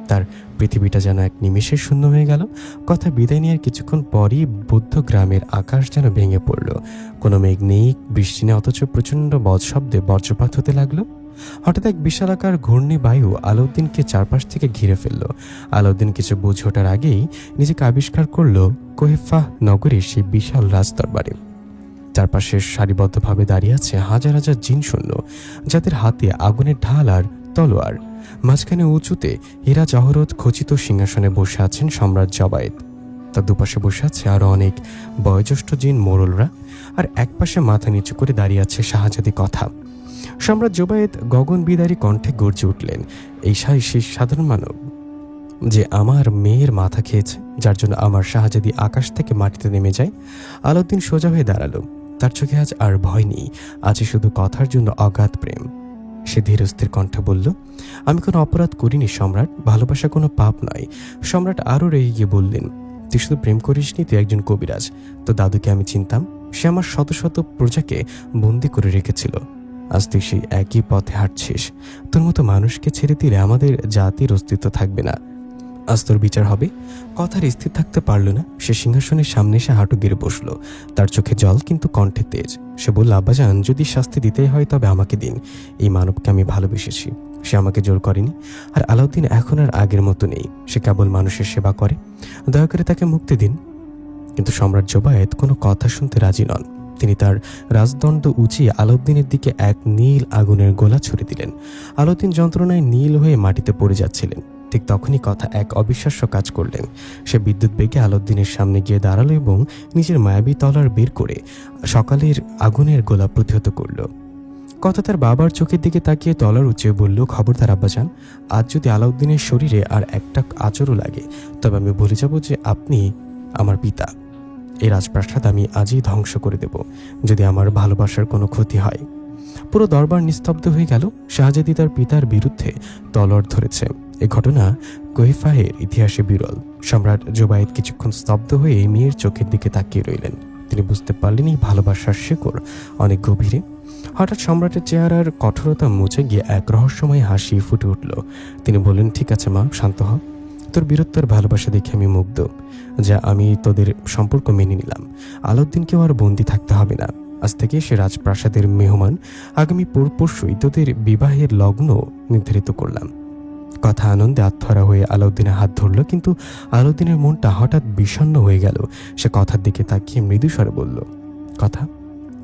তার পৃথিবীটা যেন এক নিমেষে শূন্য হয়ে গেল। কথা বিদায় নেওয়ার কিছুক্ষণ পরই বৌদ্ধ গ্রামের আকাশ যেন ভেঙে পড়ল। কোনো মেঘ নেই, বৃষ্টি নেই, অথচ প্রচণ্ড বজ্রশব্দে বজ্রপাত হতে লাগলো। হঠাৎ এক বিশালাকার ঘূর্ণি বায়ু আলাউদ্দিনকে চারপাশ থেকে ঘিরে ফেলল। আলাউদ্দিন কিছু বুঝে ওঠার আগেই নিজেকে আবিষ্কার করল কোহেফাহ নগরীর সেই বিশাল রাজদরবারে। চারপাশে সারিবদ্ধভাবে দাঁড়িয়ে আছে হাজার হাজার জিন সৈন্য, যাদের হাতে আগুনের ঢাল আর তলোয়ার। মাঝখানে উঁচুতে হীরা জহরত খচিত সিংহাসনে বসে আছেন সম্রাট জবায়েত। তার দুপাশে বসে আছে আরো অনেক বয়োজ্যেষ্ঠ জিন মোড়লরা, আর একপাশে মাথা নিচু করে দাঁড়িয়ে আছে শাহজাদি কথা। সম্রাট জোবায়েত গগন বিদারী কণ্ঠে গর্জে উঠলেন, এই সেই সাধারণ মানব যে আমার মেয়ের মাথা খেয়েছে, যার জন্য আমার শাহজাদি আকাশ থেকে মাটিতে নেমে যায়। আলাউদ্দিন সোজা হয়ে দাঁড়ালো। তার চোখে আজ আর ভয় নেই, আছে শুধু কথার জন্য অগাধ প্রেম। সে ধীরস্থির কণ্ঠে বলল, আমি কোনো অপরাধ করিনি সম্রাট, ভালোবাসা কোনো পাপ নয়। সম্রাট আরও রেগে গিয়ে বললেন, তুই শুধু প্রেম করিসনি, তুই একজন কবিরাজ। তো দাদুকে আমি চিনতাম, সে আমার শত শত প্রজাকে বন্দি করে রেখেছিল। আজ তুই সেই একই পথে হাঁটছিস। তোর মতো মানুষকে ছেড়ে দিলে আমাদের জাতির অস্তিত্ব থাকবে না। আজ তোর বিচার হবে। কথার স্থির থাকতে পারল না, সে সিংহাসনের সামনে এসে হাঁটু গেড়ে বসল। তার চোখে জল, কিন্তু কণ্ঠে তেজ। সে বলল, আব্বাজান, যদি শাস্তি দিতেই হয় তবে আমাকে দিন। এই মানবকে আমি ভালোবেসেছি, সে আমাকে জোর করেনি। আর আলাউদ্দিন এখন আর আগের মতো নেই, সে কেবল মানুষের সেবা করে। দয়া করে তাকে মুক্তি দিন। কিন্তু সম্রাট জোবায়েত কোনো কথা শুনতে রাজি নন। তিনি তার রাজদণ্ড উঁচিয়ে আলাউদ্দিনের দিকে এক নীল আগুনের গোলা ছুড়ে দিলেন। আলাউদ্দিন যন্ত্রণায় নীল হয়ে মাটিতে পড়ে যাচ্ছিলেন। ঠিক তখনই কথা এক অবিশ্বাস্য কাজ করলেন। সে বিদ্যুৎ বেগে আলাউদ্দিনের সামনে গিয়ে দাঁড়ালো এবং নিজের মায়াবী তলার বের করে সকালের আগুনের গোলা প্রতিহত করল। কথা তার বাবার চোখের দিকে তাকিয়ে তলার উঁচিয়ে বলল, খবরদার আব্বাজান, আজ যদি আলাউদ্দিনের শরীরে আর একটা আঁচড়ও লাগে তবে আমি বলে যাব যে আপনি আমার পিতা। এই রাজপ্রাসাদ আমি আজই ধ্বংস করে দেব যদি আমার ভালোবাসার কোনো ক্ষতি হয়। পুরো দরবার নিস্তব্ধ হয়ে গেল। শাহজাদি তার পিতার বিরুদ্ধে তলোয়ার ধরেছে। এ ঘটনা কৈফাহের ইতিহাসে বিরল। সম্রাট জোবায়েত কিছুক্ষণ স্তব্ধ হয়ে মেয়ের চোখের দিকে তাকিয়ে রইলেন। তিনি বুঝতে পারলেন এই ভালোবাসার শেকড় অনেক গভীরে। হঠাৎ সম্রাটের চেহারার কঠোরতা মুছে গিয়ে এক রহস্যময় হাসি ফুটে উঠল। তিনি বললেন, ঠিক আছে মা, শান্ত হ। তোর বীরত্বের ভালোবাসা দেখে আমি মুগ্ধ। যা আমি তোদের সম্পর্ক মেনে নিলাম। আলাউদ্দিনকেও আর বন্দি থাকতে হবে না। আজ থেকে সে রাজপ্রাসাদের মেহমান। আগামী পরশুই তোদের বিবাহের লগ্ন নির্ধারিত করলাম। কথা আনন্দে আত্মহারা হয়ে আলাউদ্দিনের হাত ধরল, কিন্তু আলাউদ্দিনের মনটা হঠাৎ বিষণ্ণ হয়ে গেল। সে কথার দিকে তাকিয়ে মৃদু স্বরে বলল, কথা,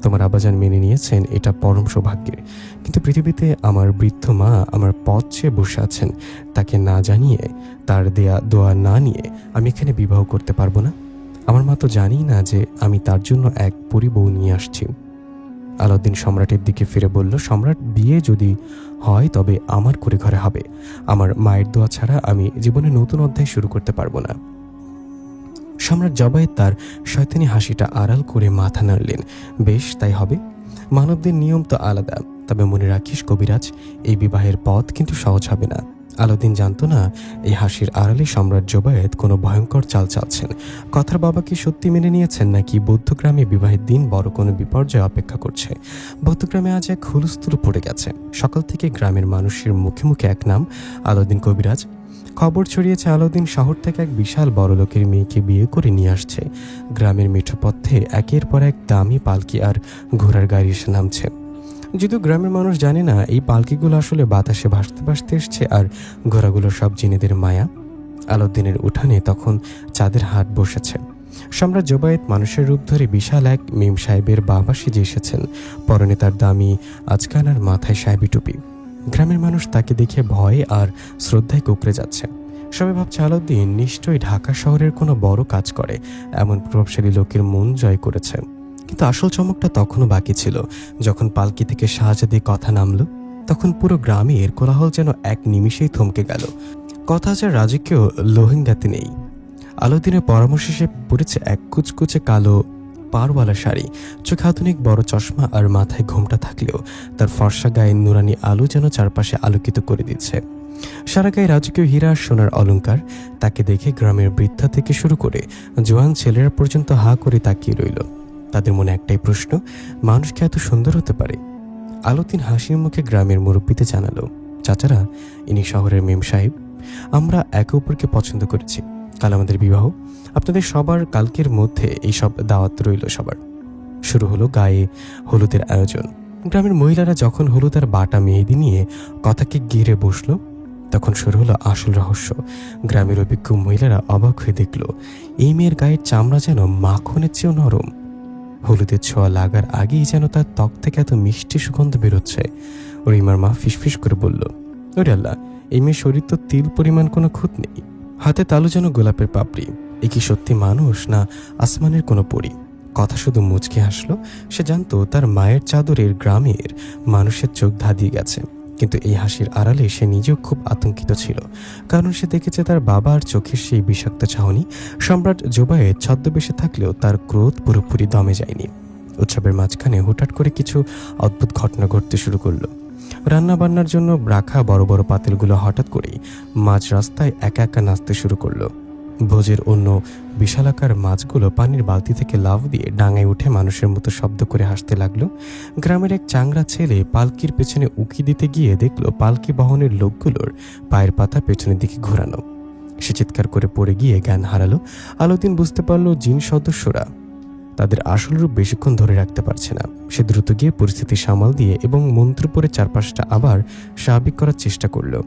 তোমার আব্বাজান মেনে নিয়েছেন, এটা পরম সৌভাগ্যের। কিন্তু পৃথিবীতে আমার বৃদ্ধ মা আমার পথ চেয়ে বসে আছেন। তাকে না জানিয়ে, তার দেয়া দোয়া না নিয়ে আমি এখানে বিবাহ করতে পারবো না। আমার মা তো জানি না যে আমি তার জন্য এক পরিবউ নিয়ে আসছি। আলাউদ্দিন সম্রাটের দিকে ফিরে বলল, সম্রাট, বিয়ে যদি হয় তবে আমার করে ঘরে হবে। আমার মায়ের দোয়া ছাড়া আমি জীবনে নতুন অধ্যায় শুরু করতে পারবো না। সম্রাট জবায়েত তার শয়তানি হাসিটা আড়াল করে মাথা নাড়লেন। বেশ, তাই হবে। মানবদের নিয়ম তো আলাদা, তবে মনে রাখিস কবিরাজ, এই বিবাহের পথ কিন্তু সহজ হবে না। আলাউদ্দিন জানত না এই হাসির আড়ালে সম্রাট জোবায়েত কোনো ভয়ঙ্কর চাল চালছেন। কথার বাবা কি সত্যি মেনে নিয়েছেন, নাকি বৌদ্ধগ্রামে বিবাহের দিন বড় কোনো বিপর্যয় অপেক্ষা করছে? বৌদ্ধগ্রামে আজ এক হুলস্থুল পড়ে গেছে। সকাল থেকে গ্রামের মানুষের মুখে মুখে এক নাম, আলাউদ্দিন কবিরাজ। খবর ছড়িয়েছে আলাউদ্দিন শহর থেকে এক বিশাল বড় লোকের মেয়েকে বিয়ে করে নিয়ে আসছে। গ্রামের মিঠো পথে একের পর এক দামি পালকি আর ঘোড়ার গাড়ি এসে নামছে। যদিও গ্রামের মানুষ জানে না এই পালকিগুলো আসলে বাতাসে ভাসতে ভাসতে এসছে, আর ঘোড়াগুলো সব জিনেদের মায়া। আলাউদ্দিনের উঠানে তখন চাঁদের হাট বসেছে। সম্রাট জোবায়েত মানুষের রূপ ধরে বিশাল এক মেম সাহেবের বাবা সেজে এসেছেন। পরনে তার দামি আজকাল আর মাথায় সাহেবি টুপি। গ্রামের মানুষ তাকে দেখে ভয় আর শ্রদ্ধায় কুঁকড়ে যাচ্ছে। সবাই ভাবছে আলাউদ্দিন নিশ্চয়ই ঢাকা শহরের কোনো বড় কাজ করে, এমন প্রভাবশালী লোকের মন জয় করেছে। কিন্তু আসল চমকটা তখনও বাকি ছিল। যখন পালকি থেকে শাহজাদি কথা নামলো, তখন পুরো গ্রামের কোলাহল যেন এক নিমিষেই থমকে গেল। কথা যা রাজকীয় লোহেঙ্গাতে নেই। আলাউদ্দিনের পরামর্শে সে পরেছে এক কুচকুচে কালো পারওয়ালা শাড়ি, চোখে আধুনিক বড় চশমা আর মাথায় ঘোমটা থাকলেও তার ফর্সা গায়ের নুরানি আলো যেন চারপাশে আলোকিত করে দিচ্ছে। সারা গায়ে রাজকীয় হীরা আর সোনার অলংকার। তাকে দেখে গ্রামের বৃদ্ধা থেকে শুরু করে জোয়ান ছেলেরা পর্যন্ত হা করে তাকিয়ে রইল। তাদের মনে একটাই প্রশ্ন, মানুষ কি এত সুন্দর হতে পারে? আলাউদ্দিন হাসির মুখে গ্রামের মুরব্বীতে জানালো, চাচারা, ইনি শহরের মেম সাহেব। আমরা একে অপরকে পছন্দ করেছি। কাল আমাদের বিবাহ। আপনাদের সবার কালকের মধ্যে এইসব দাওয়াত রইল সবার। শুরু হলো গায়ে হলুদের আয়োজন। গ্রামের মহিলারা যখন হলুদ আর বাটা মেহেদি নিয়ে কথাকে ঘিরে বসলো, তখন শুরু হলো আসল রহস্য। গ্রামের অভিজ্ঞ মহিলারা অবাক হয়ে দেখল, এই মেয়ের গায়ের চামড়া যেন মাখনের চেয়েও নরম। হলুদের ছোঁয়া লাগার আগেই যেন তার ত্বক থেকে এত মিষ্টি সুগন্ধ বেরোচ্ছে। রহিমার মা ফিসফিস করে বলল, ওরে আল্লাহ, এই মেয়ের শরীর তো তিল পরিমাণ কোনো খুঁত নেই, হাতে তালু যেন গোলাপের পাপড়ি। এ কি সত্যি মানুষ না আসমানের কোনো পরী? কথা শুধু মুচকে হাসলো। সে জানতো তার মায়ের চাদরের গ্রামের মানুষের চোখ ধাঁধিয়ে গেছে, কিন্তু এই হাসির আড়ালে সে নিজেও খুব আতঙ্কিত ছিল। কারণ সে দেখেছে তার বাবার চোখের সেই বিষাক্ত চাহনি সম্রাট জোবায়ের ছদ্মবেশে থাকলেও তার ক্রোধ পুরোপুরি দমে যায়নি। উৎসবের মাঝখানে হঠাৎ করে কিছু অদ্ভুত ঘটনা ঘটতে শুরু করলো। রান্না বান্নার জন্য রাখা বড় বড় পাতিলগুলো হঠাৎ করেই মাঝ রাস্তায় একা একা নাচতে শুরু করলো। ভোজের অন্য বিশালাকার মাছগুলো পানির বালতি থেকে লাফ দিয়ে ডাঙায় উঠে মানুষের মতো শব্দ করে হাসতে লাগলো। গ্রামের এক চাংড়া ছেলে পালকির পেছনে উকি দিতে গিয়ে দেখলো পালকি বহনের লোকগুলোর পায়ের পাতা পেছনের দিকে ঘোরানো। সে চিৎকার করে পড়ে গিয়ে জ্ঞান হারালো। আলাউদ্দিন বুঝতে পারলো জিন সদস্যরা তাদের আসল রূপ বেশিক্ষণ ধরে রাখতে পারছে না। সে দ্রুত গিয়ে পরিস্থিতি সামাল দিয়ে এবং মন্ত্র পড়ে চারপাশটা আবার স্বাভাবিক করার চেষ্টা করলো।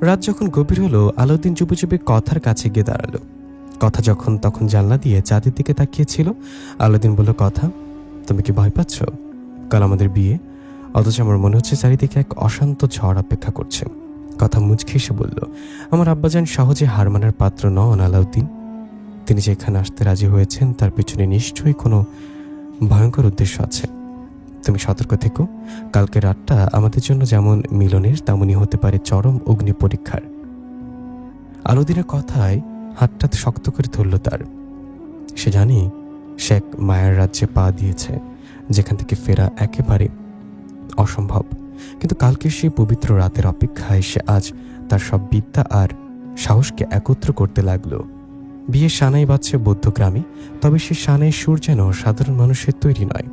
রাত যখন গভীর হলো, আলাউদ্দিন চুপি চুপি কথার কাছে গিয়ে দাঁড়ালো। কথা যখন তখন জানলা দিয়ে চাঁদের দিকে তাকিয়েছিল। আলাউদ্দিন বলল, কথা, তুমি কি ভয় পাচ্ছ? কাল আমাদের বিয়ে, অথচ আমার মনে হচ্ছে চারিদিকে এক অশান্ত ঝড় অপেক্ষা করছে। কথা মুচকে এসে বলল, আমার আব্বাজান সহজে হার মানার পাত্র নন আলাউদ্দিন। তিনি যেখানে আসতে রাজি হয়েছেন তার পিছনে নিশ্চয়ই কোনো ভয়ঙ্কর উদ্দেশ্য আছে। তুমি সতর্ক থেকো। কালকে রাতটা আমাদের জন্য যেমন মিলনের তেমনই হতে পারে চরম অগ্নি পরীক্ষার। আলাউদ্দিনের কথায় হাতটা শক্ত করে ধরল তার। সে জানি সে এক মায়ার রাজ্যে পা দিয়েছে, যেখান থেকে ফেরা একেবারে অসম্ভব। কিন্তু কালকে সেই পবিত্র রাতের অপেক্ষায় সে আজ তার সব বিদ্যা আর সাহসকে একত্র করতে লাগলো। বিয়ের সানাই বাজছে বৌদ্ধগ্রামে, তবে সে সানাই সুর যেন সাধারণ মানুষের তৈরি নয়,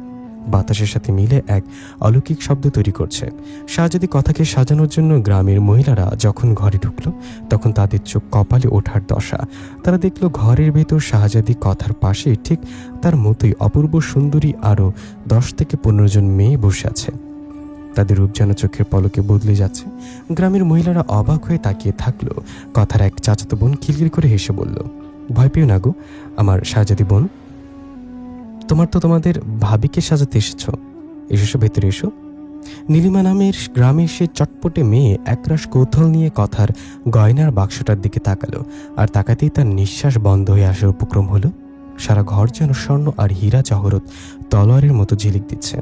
বাতাসের সাথে মিলে এক অলৌকিক শব্দ তৈরি করছে। শাহজাদি কথাকে সাজানোর জন্য গ্রামের মহিলারা যখন ঘরে ঢুকলো, তখন তাদের চোখ কপালে ওঠার দশা। তারা দেখলো ঘরের ভেতর শাহজাদি কথার পাশে ঠিক তার মতোই অপূর্ব সুন্দরী আরও 10 থেকে 15 জন মেয়ে বসে আছে। তাদের রূপ যেন চোখের পলকে বদলে যাচ্ছে। গ্রামের মহিলারা অবাক হয়ে তাকিয়ে থাকলো। কথার এক চাচাতো বোন খিলখিল করে হেসে বলল, ভয় পেও না গো আমার শাহজাদি বোন, তোমাদের ভাবিকে সাজাতে এসেছ। এসো ভেতরে এসো। নীলিমা নামের গ্রামের সে চটপটে মেয়ে একরাশ কৌতূহল নিয়ে কথার গয়নার বাক্সটার দিকে তাকালো, আর তাকাতেই তার নিঃশ্বাস বন্ধ হয়ে আসার উপক্রম হলো। সারা ঘর যেন স্বর্ণ আর হীরা জহরত তলোয়ারের মতো ঝিলিক দিচ্ছে।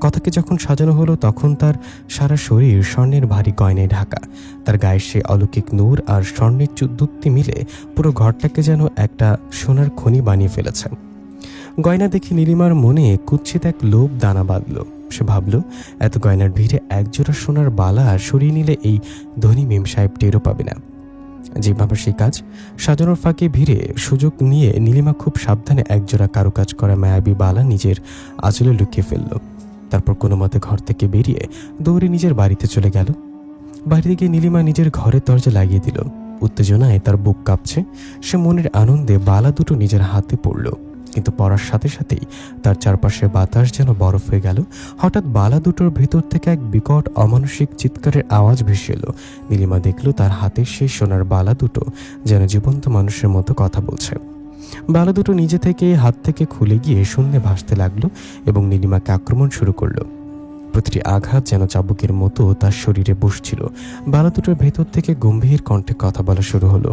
কথাকে যখন সাজানো হলো, তখন তার সারা শরীর স্বর্ণের ভারী গয়নায় ঢাকা। তার গায়ের সে অলৌকিক নূর আর স্বর্ণের দুত্তি মিলে পুরো ঘরটাকে যেন একটা সোনার খনি বানিয়ে ফেলেছে। গয়না দেখে নীলিমার মনে কুৎসিত এক লোভ দানা বাঁধল। সে ভাবল, এত গয়নার ভিড়ে একজোড়া সোনার বালা সরিয়ে নিলে এই ধনী মেম সাহেব টেরও পাবে না। যেভাবে সেই কাজ সাজানোর ফাঁকে ভিড়ে সুযোগ নিয়ে নীলিমা খুব সাবধানে একজোড়া কারুকাজ করা মায়াবী বালা নিজের আঁচলে লুকিয়ে ফেলল। তারপর কোনো মতে ঘর থেকে বেরিয়ে দৌড়ে নিজের বাড়িতে চলে গেল। বাড়িতে গিয়ে নীলিমা নিজের ঘরের দরজা লাগিয়ে দিল। উত্তেজনায় তার বুক কাঁপছে। সে মনের আনন্দে বালা দুটো নিজের হাতে পড়ল, কিন্তু পড়ার সাথে সাথেই তার চারপাশে বাতাস যেন বরফ হয়ে গেল। হঠাৎ বালা দুটোর ভেতর থেকে এক বিকট অমানসিক চিৎকারের আওয়াজ ভেসে এলো। নীলিমা দেখল তার হাতের সেই সোনার বালা দুটো যেন জীবন্ত মানুষের মতো কথা বলছে। বালা দুটো নিজে থেকে হাত থেকে খুলে গিয়ে শূন্যে ভাসতে লাগলো এবং নীলিমাকে আক্রমণ শুরু করলো। প্রতিটি আঘাত যেন চাবুকের মতো তার শরীরে বসছিল। বালা দুটোর ভেতর থেকে গম্ভীর কণ্ঠে কথা বলা শুরু হলো।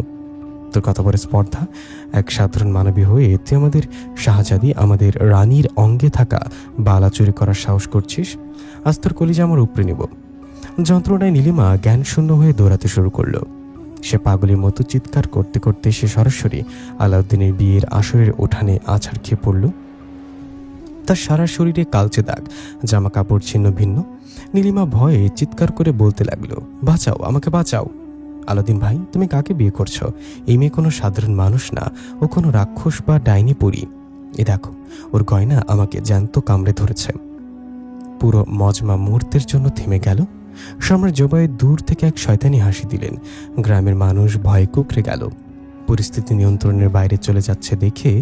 তোর কথা বলে স্পর্ধা, এক সাধারণ মানবী হয়ে তুই আমাদের শাহজাদি, আমাদের রানীর অঙ্গে থাকা বালা চুরি করার সাহস করছিস? আজ তোর কলিজা আমার উপরে নিব। যন্ত্রণায় নীলিমা জ্ঞান শূন্য হয়ে দৌড়াতে শুরু করলো। সে পাগলের মতো চিৎকার করতে করতে সে সরাসরি আলাউদ্দিনের বিয়ের আসরের উঠানে আছাড় খেয়ে পড়ল। তার সারা শরীরে কালচে দাগ, জামা কাপড় ছিন্ন ভিন্ন। নীলিমা ভয়ে চিৎকার করে বলতে লাগলো, বাঁচাও, আমাকে বাঁচাও। আলাউদ্দিন ভাই, তুমি কাকে বিয়ে করছো? এই মেয়ে কোনো সাধারণ মানুষ না, ও কোনো রাক্ষস বা ডাইনি পরী। এ দেখো, ওর গয়না আমাকে জ্যান্ত কামড়ে ধরেছে। পুরো মজমা মুহূর্তের জন্য থেমে গেল। সম্রাট জোবায়ের দূর থেকে এক শয়তানি হাসি দিলেন। গ্রামের মানুষ ভয়ে কুঁকড়ে গেল। পরিস্থিতি নিয়ন্ত্রণের বাইরে চলে যাচ্ছে দেখে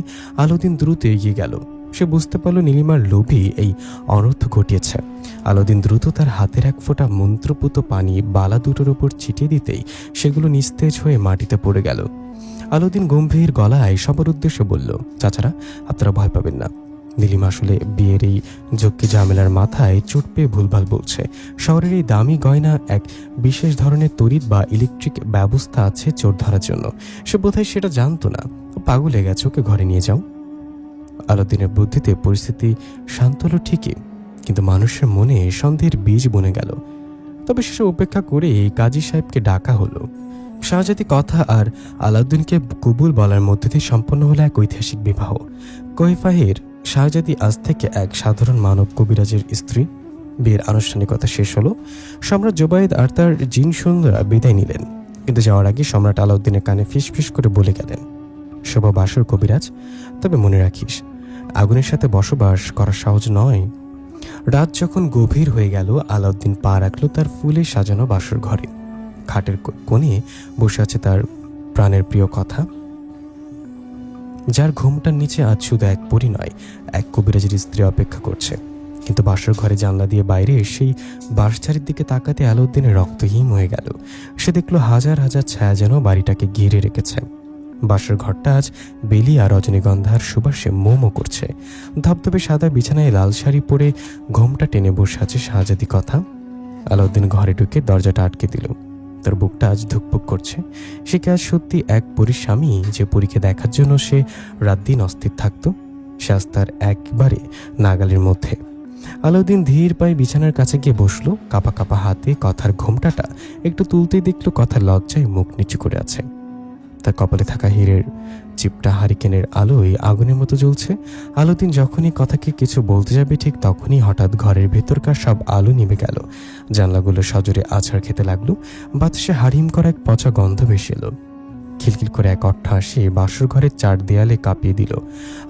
আলাউদ্দিন দ্রুত এগিয়ে গেল। সে বুঝতে পারল নীলিমার লোভই এই অনর্থ ঘটিয়েছে। আলাউদ্দিন দ্রুত তার হাতের এক ফোঁটা মন্ত্রপুত পানি বালা দুটোর উপর ছিটিয়ে দিতেই সেগুলো নিস্তেজ হয়ে মাটিতে পড়ে গেল। আলাউদ্দিন গম্ভীর গলায় সবার উদ্দেশ্যে বলল, চাচারা, আপনারা ভয় পাবেন না। নীলিমা আসলে বিয়ের এই যজ্ঞে ঝামেলার মাথায় চোট পেয়ে ভুলভাল বলছে। শহরের এই দামি গয়না এক বিশেষ ধরনের তড়িৎ বা ইলেকট্রিক ব্যবস্থা আছে চোর ধরার জন্য। সে বোধহয় সেটা জানতো না। পাগল হয়ে গেছে, ওকে ঘরে নিয়ে যাও। আলাউদ্দিনের বুদ্ধিতে পরিস্থিতি শান্ত হলো ঠিকই, কিন্তু মানুষের মনে সন্দেহের বীজ বনে গেল। তবে শেষে উপেক্ষা করে কাজী সাহেবকে ডাকা হলো। শাহজাদি কথা আর আলাউদ্দিনকে কবুল বলার মধ্যে দিয়ে সম্পন্ন হলো এক ঐতিহাসিক বিবাহ। কৈফাহের শাহজাদি আজ থেকে এক সাধারণ মানব কবিরাজের স্ত্রী। বিয়ের আনুষ্ঠানিকতা শেষ হলো। সম্রাট জোবায়েদ আর তার জিন সৈন্যরা বিদায় নিলেন, কিন্তু যাওয়ার আগে সম্রাট আলাউদ্দিনের কানে ফিসফিস করে বলে গেলেন, শুভ বাসর কবিরাজ, তবে মনে রাখিস আগুনের সাথে বসবাস করা সহজ নয়। রাত যখন গভীর হয়ে গেল, আলাউদ্দিন পা রাখল তার ফুলে সাজানো বাসর ঘরে। খাটের কোণে বসে আছে তার প্রাণের প্রিয় কথা, যার ঘুমটার নিচে আজ শুধু এক পরী নয়, এক কবিরাজের স্ত্রী অপেক্ষা করছে। কিন্তু বাসর ঘরে জানলা দিয়ে বাইরে সেই বাঁশঝাড়ের দিকে তাকাতে আলাউদ্দিনের রক্তহীন হয়ে গেল। সে দেখল হাজার হাজার ছায়া যেন বাড়িটাকে ঘিরে রেখেছে। বাসর ঘরটা আজ বেলি আর রজনীগন্ধার সুবাসে মোমো করছে। ধবধবে সাদা বিছানায় লাল শাড়ি পরে ঘোমটা টেনে বসে আছে শাহজাদি কথা। আলাউদ্দিন ঘরে ঢুকে দরজাটা আটকে দিল। তার বুকটা আজ ধুকপুক করছে। সে কি আজ সত্যি এক পরীর স্বামী, যে পরীকে দেখার জন্য সে রাত দিন অস্থির থাকত? সে আজ তার একবারে নাগালের মধ্যে। আলাউদ্দিন ধীর পায়ে বিছানার কাছে গিয়ে বসলো। কাপা কাপা হাতে কথার ঘোমটাটা একটু তুলতেই দেখলো কথার লজ্জায় মুখ নিচু করে আছে। তার কপালে থাকা হীরের চিপটা হারিকেনের আলোয় আগুনের মতো জ্বলছে। আলাউদ্দিন যখনই কথাকে কিছু বলতে যাবে, ঠিক তখনই হঠাৎ ঘরের ভেতরকার সব আলো নিভে গেল। জানলাগুলো সজোরে আছাড় খেতে লাগলো। বাতাসে হারিম করা এক পচা গন্ধ ভেসে এলো। খিলখিল করে এক অট্টহাসি বাসর ঘরের চার দেয়ালে কাঁপিয়ে দিল।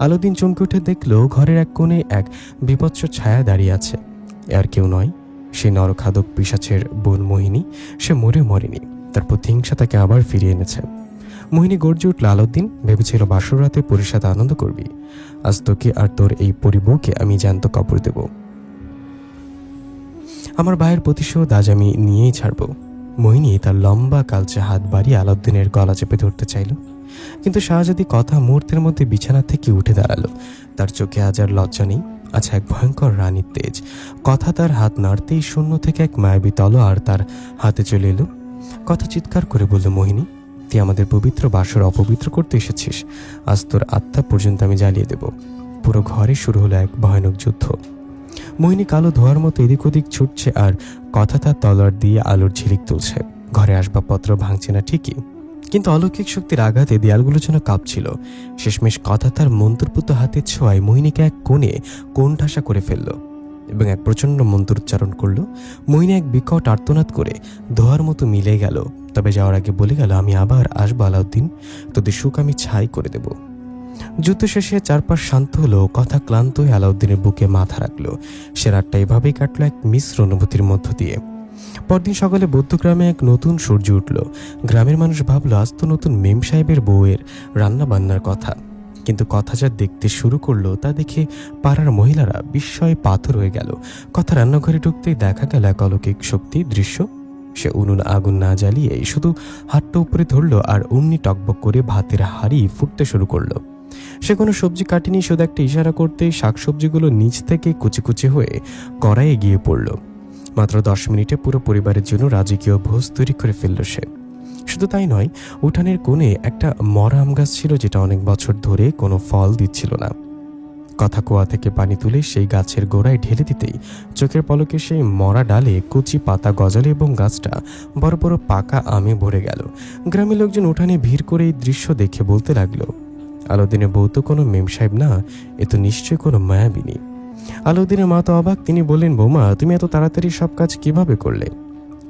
আলাউদ্দিন চমকে উঠে দেখলো ঘরের এক কোণে এক বিভৎস ছায়া দাঁড়িয়ে আছে। আর কেউ নয়, সে নরখাদক পিশাচের বোন মোহিনী। সে মরেনি, তার প্রতিহিংসা তাকে আবার ফিরিয়ে এনেছে। মোহিনী গর্জে উঠল, আলাউদ্দিন, ভেবেছিল বাসর রাতে পরীর সাথে আনন্দ করবি। আজ তোকে আর তোর এই পরিবউকে আমি জ্যান্ত কবর দেব। আমার ভাইয়ের প্রতিশোধ আজ আমি নিয়েই ছাড়ব। মোহিনী তার লম্বা কালচে হাত বাড়িয়ে আলাউদ্দিনের গলা চেপে ধরতে চাইল, কিন্তু শাহজাদি কথা মুহূর্তের মধ্যে বিছানা থেকে উঠে দাঁড়ালো। তার চোখে আজ আর লজ্জা নেই, আচ্ছা এক ভয়ঙ্কর রানীর তেজ। কথা তার হাত নাড়তেই শূন্য থেকে এক মায়াবী তলোয়ার তার হাতে চলে এলো। কথা চিৎকার করে বলল, মোহিনী, তুই আমাদের পবিত্র বাসর অপবিত্র করতে এসেছিস। আজ তোর আত্মা পর্যন্ত আমি জ্বালিয়ে দেব। পুরো ঘরে শুরু হলো এক ভয়ানক যুদ্ধ। মোহিনী কালো ধোয়ার মতো এদিক ওদিক ছুটছে আর কথা তার তলোয়ার দিয়ে আলোর ঝিলিক তুলছে। ঘরে আসবাবপত্র ভাঙছে না ঠিকই, কিন্তু অলৌকিক শক্তির আঘাতে দেয়ালগুলো যেন কাঁপছিল। শেষমেশ কথা তার মন্ত্রপুত হাতের ছোঁয়ায় মোহিনীকে এক কোণে কোণঠাসা করে ফেলল এবং এক প্রচণ্ড মন্ত্র উচ্চারণ করলো। মোহিনী এক বিকট আর্তনাদ করে ধোয়ার মতো মিলে গেল। তবে যাওয়ার আগে বলে গেল, আমি আবার আসবো আলাউদ্দিন, তোদের সুখ আমি ছাই করে দেব। যুদ্ধ শেষে চারপাশ শান্ত হলো। কথা ক্লান্ত হয়ে আলাউদ্দিনের বুকে মাথা রাখলো। সে রাতটা এভাবেই কাটলো এক মিশ্র অনুভূতির মধ্য দিয়ে। পরদিন সকালে বৌদ্ধগ্রামে এক নতুন সূর্য উঠল। গ্রামের মানুষ ভাবলো আজ তো নতুন মেম সাহেবের বউয়ের রান্না বান্নার কথা। কিন্তু কথা যা দেখতে শুরু করলো তা দেখে পাড়ার মহিলারা বিস্ময়ে পাথর হয়ে গেল। কথা রান্নাঘরে ঢুকতেই দেখা গেল এক অলৌকিক শক্তির দৃশ্য। সে উনুন আগুন না জ্বালিয়ে শুধু হাতটা উপরে ধরলো আর অমনি টকবক করে ভাতের হাঁড়ি ফুটতে শুরু করলো। সে কোনো সবজি কাটেনি, শুধু একটা ইশারা করতেই শাকসবজিগুলো নিচ থেকে কুচি কুচি হয়ে কড়াইয়ে গিয়ে পড়ল। মাত্র 10 মিনিটে পুরো পরিবারের জন্য রাজকীয় ভোজ তৈরি করে ফেলল সে। শুধু তাই নয়, উঠানের কোণে একটা মরা আম গাছ ছিল, যেটা অনেক বছর ধরে কোনো ফল দিচ্ছিল না। কথা কুয়া থেকে পানি তুলে সেই গাছের গোড়ায় ঢেলে দিতেই চোখের পলকে সেই মরা ডালে কচি পাতা গজালে এবং গাছটা বড় বড় পাকা আমে ভরে গেল। গ্রামের লোকজন উঠানে ভিড় করে এই দৃশ্য দেখে বলতে লাগলো, আলাউদ্দিনের বউ তো কোনো মেম সাহেব না, এ তো নিশ্চয়ই কোনো মায়াবিনী। আলাউদ্দিনের মা তো অবাক। তিনি বললেন, বৌমা, তুমি এত তাড়াতাড়ি সব কাজ কিভাবে করলে?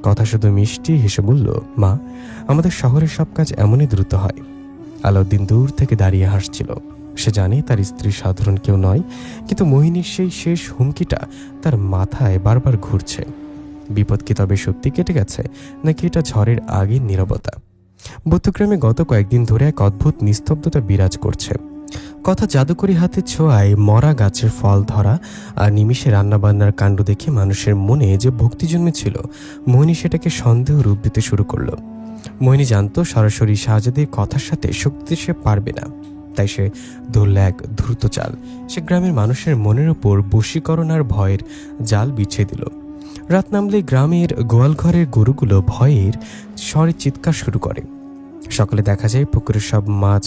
কথা শুধু মিষ্টি হেসে বলল, মা, আমাদের শহরের সব কাজ এমনই দ্রুত হয়। আলাউদ্দিন দূর থেকে দাঁড়িয়ে হাসছিল। সে জানে তার স্ত্রী সাধারণ কেউ নয়, কিন্তু মোহিনীর সেই শেষ হুমকিটা তার মাথায় বারবার ঘুরছে। বিপদ কি তবে সত্যি কেটে গেছে, নাকি এটা ঝড়ের আগের নীরবতা? বৌদ্ধগ্রামে গত কয়েকদিন ধরে এক অদ্ভুত নিস্তব্ধতা বিরাজ করছে। কথা জাদুকরি হাতের ছোঁয়ায় মরা গাছের ফল ধরা আর নিমিষে রান্নাবান্নার কাণ্ড দেখে মানুষের মনে যে ভক্তি জন্মেছিল, মোহিনী সেটাকে সন্দেহ রূপ দিতে শুরু করলো। মোহিনী জানতো সরাসরি শাহজাদির কথার সাথে শক্তি সে পারবে না, তাই সে ধরল এক দ্রুত চাল। সে গ্রামের মানুষের মনের ওপর বশীকরণ আর ভয়ের জাল বিছিয়ে দিল। রাত নামলে গ্রামের গোয়ালঘরের গরুগুলো ভয়ের স্বরে চিৎকার শুরু করে। সকালে দেখা যায় পুকুরের সব মাছ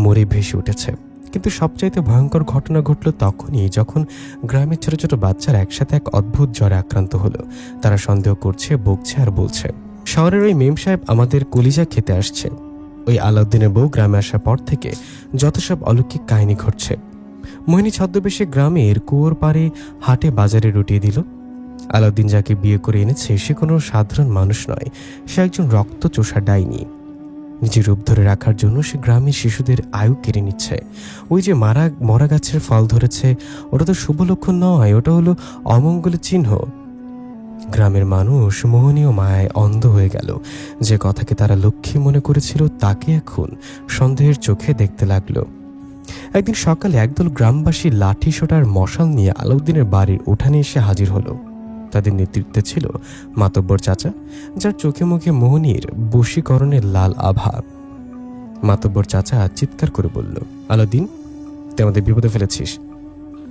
মরে ভেসে উঠেছে। কিন্তু সবচাইতে ভয়ঙ্কর ঘটনা ঘটল তখনই, যখন গ্রামের ছোট ছোট বাচ্চারা একসাথে এক অদ্ভুত জ্বরে আক্রান্ত হলো। তারা সন্দেহ করছে, বকছে আর বলছে, শহরের ওই মেম সাহেব আমাদের কলিজা খেতে আসছে। ওই আলাউদ্দিনের বউ গ্রামে আসার পর থেকে যত সব অলৌকিক কাহিনী ঘটছে। মোহিনী ছদ্মবেশে গ্রামের কুয়োর পাড়ে হাটে বাজারে রটিয়ে দিল। আলাউদ্দিন যাকে বিয়ে করে এনেছে সে কোনো সাধারণ মানুষ নয়, সে একজন রক্তচোষা ডাইনি। নিজের রূপ ধরে রাখার জন্য সে গ্রামের শিশুদের আয়ু কেড়ে নিচ্ছে। ওই যে মরা গাছের ফল ধরেছে, ওটা তো শুভ লক্ষণ নয়, ওটা হলো অমঙ্গলের চিহ্ন। গ্রামের মানুষ মোহনীয় মায়ায় অন্ধ হয়ে গেল। যে কথাকে তারা লক্ষ্মী মনে করেছিল তাকে এখন সন্দেহের চোখে দেখতে লাগলো। একদিন সকালে একদল গ্রামবাসী লাঠি সোটার মশাল নিয়ে আলাউদ্দিনের বাড়ির উঠানে এসে হাজির হলো। তাদের নেতৃত্বে ছিল মাতব্বর চাচা, যার চোখে মুখে মোহনীর বশীকরণের লাল আভা। মাতব্বর চাচা চিৎকার করে বলল, আলাউদ্দিন, তুই আমাদের বিপদে ফেলেছিস।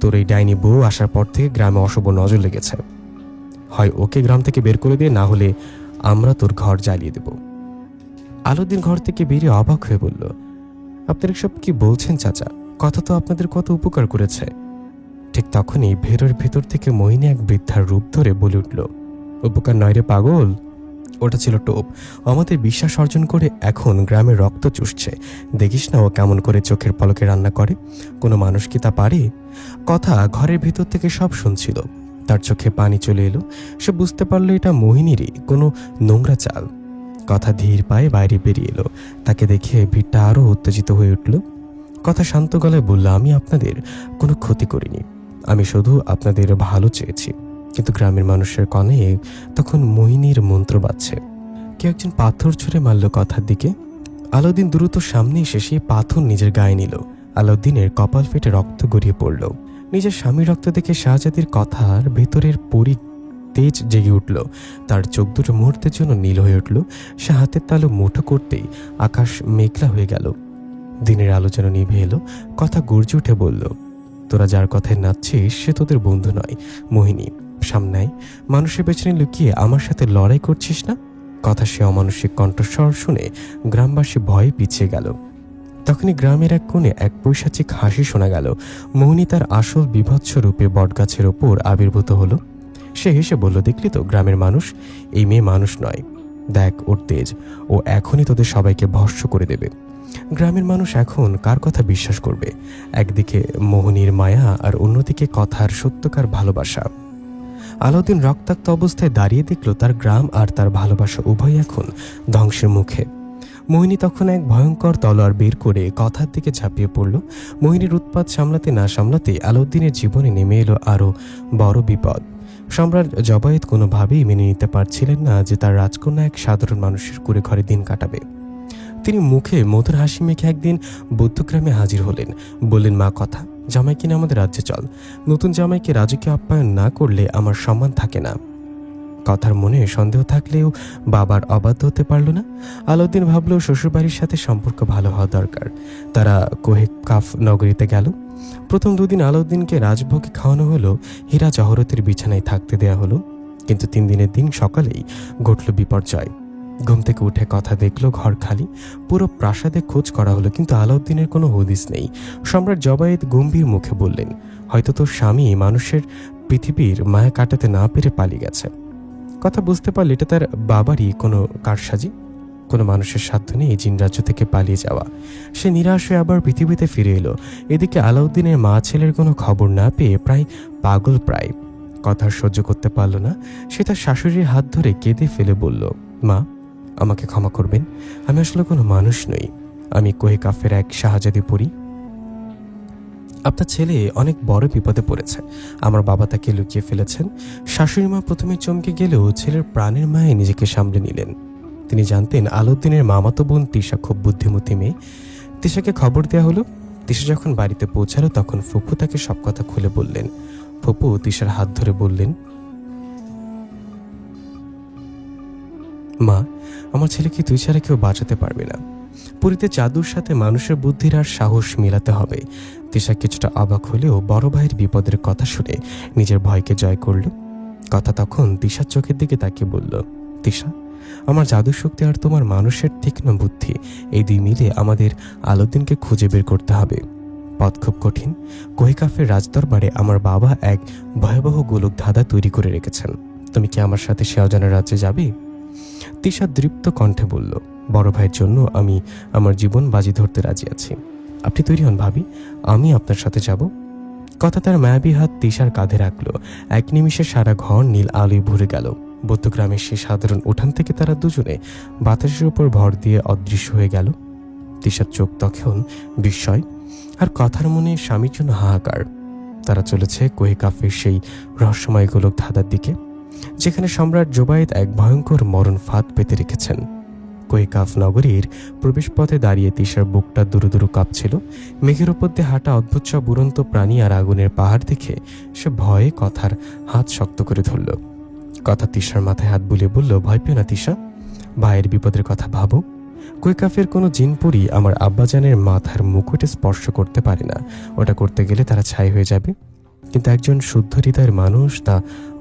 তোর এই ডাইনি বউ আসার পর থেকে গ্রামে অশুভ নজর লেগেছে। হয় ওকে গ্রাম থেকে বের করে দিয়ে, না হলে আমরা তোর ঘর জ্বালিয়ে দেব। আলাউদ্দিন ঘর থেকে বেরিয়ে অবাক হয়ে বলল, আপনারা সব কি বলছেন চাচা? কথা তো আপনাদের কত উপকার করেছে। ঠিক তখনই ভেরোর ভেতর থেকে মোহিনী এক বৃদ্ধার রূপ ধরে বলে উঠল, উপকার নয় রে পাগল, ওটা ছিল টোপ। আমাদের বিশ্বাস অর্জন করে এখন গ্রামের রক্ত চুষছে। দেখিস না ও কেমন করে চোখের পলকে রান্না করে? কোনো মানুষ কি তা পারে? কথা ঘরের ভেতর থেকে সব শুনছিল। তার চোখে পানি চলে এলো। সে বুঝতে পারলো এটা মোহিনীরই কোনো নোংরা চাল। কথা ধীর পায়ে বাইরে বেরিয়ে এলো। তাকে দেখে ভিড়টা আরো উত্তেজিত হয়ে উঠল। কথা শান্ত গলায় বলল, আমি আপনাদের কোনো ক্ষতি করিনি, আমি শুধু আপনাদের ভালো চেয়েছি। কিন্তু গ্রামের মানুষের কনে তখন মোহিনীর মন্ত্র বাজছে। কেউ একজন পাথর ছুঁড়ে মারল কথার দিকে। আলাউদ্দিন দ্রুত সামনে এসে সেই পাথর নিজের গায়ে নিল। আলাউদ্দিনের কপাল ফেটে রক্ত গড়িয়ে পড়ল। নিজের স্বামীর রক্ত দেখে শাহজাদির কথার ভেতরের তেজ জেগে উঠল। তার চোখ দুটো মুহূর্তের জন্য নীল হয়ে উঠল। সে হাতের তালু মুঠো করতেই আকাশ মেঘলা হয়ে গেল। দিনের আলো যেন নিভে এলো। কথা গর্জে উঠে বলল, তোরা যার কথায় নাচছিস সে তোদের বন্ধু নয় মোহিনী। সামনায় মানুষের পেছনে লুকিয়ে আমার সাথে লড়াই করছিস না? কথা সে অমানসিক কণ্ঠস্বর শুনে গ্রামবাসী ভয়ে পিছিয়ে গেল। তখনই গ্রামের এক কোণে এক পৈশাচিক হাসি শোনা গেল। মোহিনী তার আসল বিভৎস রূপে বটগাছের ওপর আবির্ভূত হলো। সে হেসে বলল, দেখলি তো গ্রামের মানুষ, এই মেয়ে মানুষ নয়, দেখ ওর তেজ, ও এখনই তোদের সবাইকে ভস্ম করে দেবে। গ্রামের মানুষ এখন কার কথা বিশ্বাস করবে? একদিকে মোহিনীর মায়া আর অন্যদিকে কথার সত্যকার ভালোবাসা। আলাউদ্দিন রক্তাক্ত অবস্থায় দাঁড়িয়ে দেখল তার গ্রাম আর তার ভালোবাসা উভয় এখন ধ্বংসের মুখে। মোহিনী তখন এক ভয়ঙ্কর তলোয়ার বের করে কথার দিকে ঝাঁপিয়ে পড়ল। মোহিনীর উৎপাত সামলাতে না সামলাতেই আলাউদ্দিনের জীবনে নেমে এলো আরও বড় বিপদ। সম্রাট জবায়েত কোনোভাবেই মেনে নিতে পারছিলেন না যে তার রাজকন্যা এক সাধারণ মানুষের কুঁড়ে ঘরে দিন কাটাবে। তিনি মুখে মধুর হাসি মেখে একদিন বৌদ্ধগ্রামে হাজির হলেন। বললেন, মা কথা, জামাই কিনে আমাদের রাজ্যে চল। নতুন জামাইকে রাজকীয় আপ্যায়ন না করলে আমার সম্মান থাকে না। কথার মনে সন্দেহ থাকলেও বাবার অবাধ্য হতে পারল না। আলাউদ্দিন ভাবল শ্বশুরবাড়ির সাথে সম্পর্ক ভালো হওয়া দরকার। তারা কোহেকাফ নগরীতে গেল। প্রথম দুদিন আলাউদ্দিনকে রাজভোগে খাওয়ানো হলো, হীরা জহরতের বিছানায় থাকতে দেয়া হলো। কিন্তু 3 দিনের দিন সকালেই ঘটল বিপর্যয়। ঘুম থেকে উঠে কথা দেখল ঘর খালি। পুরো প্রাসাদে খোঁজ করা হলো, কিন্তু আলাউদ্দিনের কোনো হদিস নেই। সম্রাট জবায়েত গম্ভীর মুখে বললেন, হয়তো তোর স্বামী মানুষের পৃথিবীর মায়া কাটাতে না পেরে পালিয়ে গেছে। কথা বুঝতে পারলে এটা তার বাবারই কোনো কারসাজি। কোনো মানুষের সাধ্য নেই জিন রাজ্য থেকে পালিয়ে যাওয়া। সে নিরাশ হয়ে আবার পৃথিবীতে ফিরে এলো। এদিকে আলাউদ্দিনের মা ছেলের কোনো খবর না পেয়ে প্রায় পাগল। কথা সহ্য করতে পারল না। সে তার শাশুড়ির হাত ধরে কেঁদে ফেলে বলল, মা, আমাকে ক্ষমা করবেন, আমি আসলে কোনো মানুষ নই, আমি কোহেকাফের এক শাহজাদি পরী। আপনার ছেলে অনেক বড় বিপদে পড়েছে, আমার বাবা তাকে লুকিয়ে ফেলেছেন। শাশুড়ি মা প্রথমে চমকে গেলেও ছেলের প্রাণের মায়ে নিজেকে সামলে নিলেন। তিনি জানতেন আলাউদ্দিনের মামাতো বোন তিশা খুব বুদ্ধিমতী মেয়ে। তিশাকে খবর দেওয়া হলো। তিশা যখন বাড়িতে পৌঁছালো তখন ফুপু তাকে সব কথা খুলে বললেন। ফুপু তিশার হাত ধরে বললেন, মা, আমার ছেলেকে তুই ছাড়া কেউ বাঁচাতে পারবে না। পুরীতে জাদুর সাথে মানুষের বুদ্ধির আর সাহস মিলাতে হবে। তিশা কিছুটা অবাক হলেও বড় ভাইয়ের বিপদের কথা শুনে নিজের ভয়কে জয় করল। কথা তখন তিশার চোখের দিকে তাকিয়ে বলল, তিশা, আমার জাদুর শক্তি আর তোমার মানুষের তীক্ষ্ণ বুদ্ধি, এই দুই মিলে আমাদের আলাউদ্দিনকে খুঁজে বের করতে হবে। পথ খুব কঠিন। কোহিকাফের রাজদরবারে আমার বাবা এক ভয়াবহ গোলক ধাঁধা তৈরি করে রেখেছেন। তুমি কি আমার সাথে সে অজানা রাজ্যে যাবে? তিশা দৃপ্ত কণ্ঠে বলল, বড় ভাইয়ের জন্য আমি আমার জীবন বাজি ধরতে রাজি আছি। আপনি তৈরি হন ভাবি, আমি আপনার সাথে যাব। কথা তার মায়াবী হাত তিশার কাঁধে রাখলো। এক নিমিষে সারা ঘর নীল আলোয় ভরে গেল। বৌদ্ধগ্রামের সেই সাধারণ উঠান থেকে তারা দুজনে বাতাসের উপর ভর দিয়ে অদৃশ্য হয়ে গেল। তিশার চোখ তখন বিস্ময় আর কথার মনে স্বামীর জন্য হাহাকার। তারা চলেছে কোহিকাফের সেই রহস্যময় গোলক ধাঁধার দিকে, যেখানে সম্রাট জোবায়েদ এক ভয়ঙ্কর মরণ ফাঁদ পেতে রেখেছেন। কোহিকাফ নগরীর প্রবেশপথে দাঁড়িয়ে তিশার বুকটা দুরু দুরু কাঁপছিল। মেঘের ওপর দিয়ে হাঁটা অদ্ভুত সব উড়ন্ত প্রাণী আর আগুনের পাহাড় দেখে সে ভয়ে কথার হাত শক্ত করে ধরল। কথা তিশার মাথায় হাত বুলিয়ে বলল, ভয় পেও না তিশা, ভাইয়ের বিপদের কথা ভাবো। কোহিকাফের কোনো জিনপরি আমার আব্বাজানের মাথার মুকুটে স্পর্শ করতে পারে না। ওটা করতে গেলে তারা ছাই হয়ে যাবে, কিন্তু একজন শুদ্ধ হৃদয়ের মানুষ তা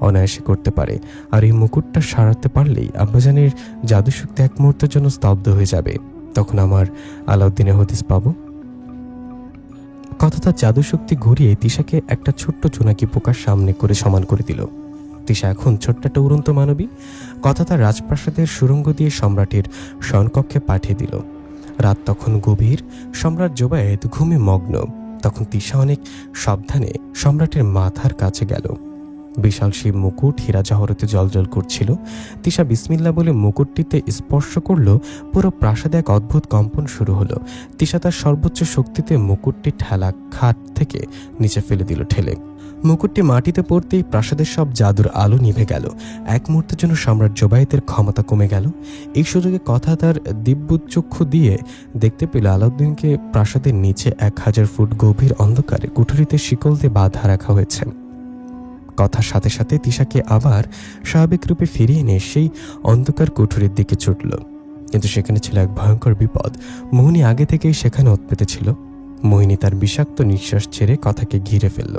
অনায়াসে করতে পারে। আর এই মুকুটটা সারাতে পারলেই আব্বাজানের জাদুশক্তি এক মুহূর্তের জন্য স্তব্ধ হয়ে যাবে। তখন আমার আলাউদ্দিনের হদিস পাবো। কথা তার জাদুশক্তি ঘুরিয়ে তিশাকে একটা ছোট্ট জোনাকি পোকার সামনে করে সমান করে দিল। তিশা এখন ছোট্ট একটা উড়ন্ত মানবী। কথা তার রাজপ্রাসাদের সুড়ঙ্গ দিয়ে সম্রাটের শয়নকক্ষে পাঠিয়ে দিল। রাত তখন গভীর, সম্রাট জোবায়েদ ঘুমে মগ্ন। তখন তিশা অনেক সাবধানে সম্রাটের মাথার কাছে গেল। বিশাল সেই মুকুট হীরা জহরতে জলজল করছিল। তিশা বিসমিল্লা বলে মুকুটটিতে স্পর্শ করল। পুরো প্রাসাদে এক অদ্ভুত কম্পন শুরু হলো। তিশা তার সর্বোচ্চ শক্তিতে মুকুটটি ঠেলা খাট থেকে নিচে ফেলে দিল ঠেলে। মুকুটটি মাটিতে পড়তেই প্রাসাদের সব জাদুর আলো নিভে গেল। এক মুহূর্তের জন্য সম্রাট জোবায়েদের ক্ষমতা কমে গেল। এই সুযোগে কথা তার দিব্যচক্ষু দিয়ে দেখতে পেল আলাউদ্দিনকে প্রাসাদের নিচে 1000 ফুট গভীর অন্ধকারে কুঠুরিতে শিকল দিয়ে বাঁধা রাখা হয়েছে। কথার সাথে সাথে তিশাকে আবার স্বাভাবিক রূপে ফিরিয়ে এনে সেই অন্ধকার কুঠুরির দিকে ছুটল। কিন্তু সেখানে ছিল এক ভয়ঙ্কর বিপদ। মোহিনী আগে থেকেই সেখানে উৎপেতে ছিল। মোহিনী তার বিষাক্ত নিঃশ্বাস ছেড়ে কথাকে ঘিরে ফেলল।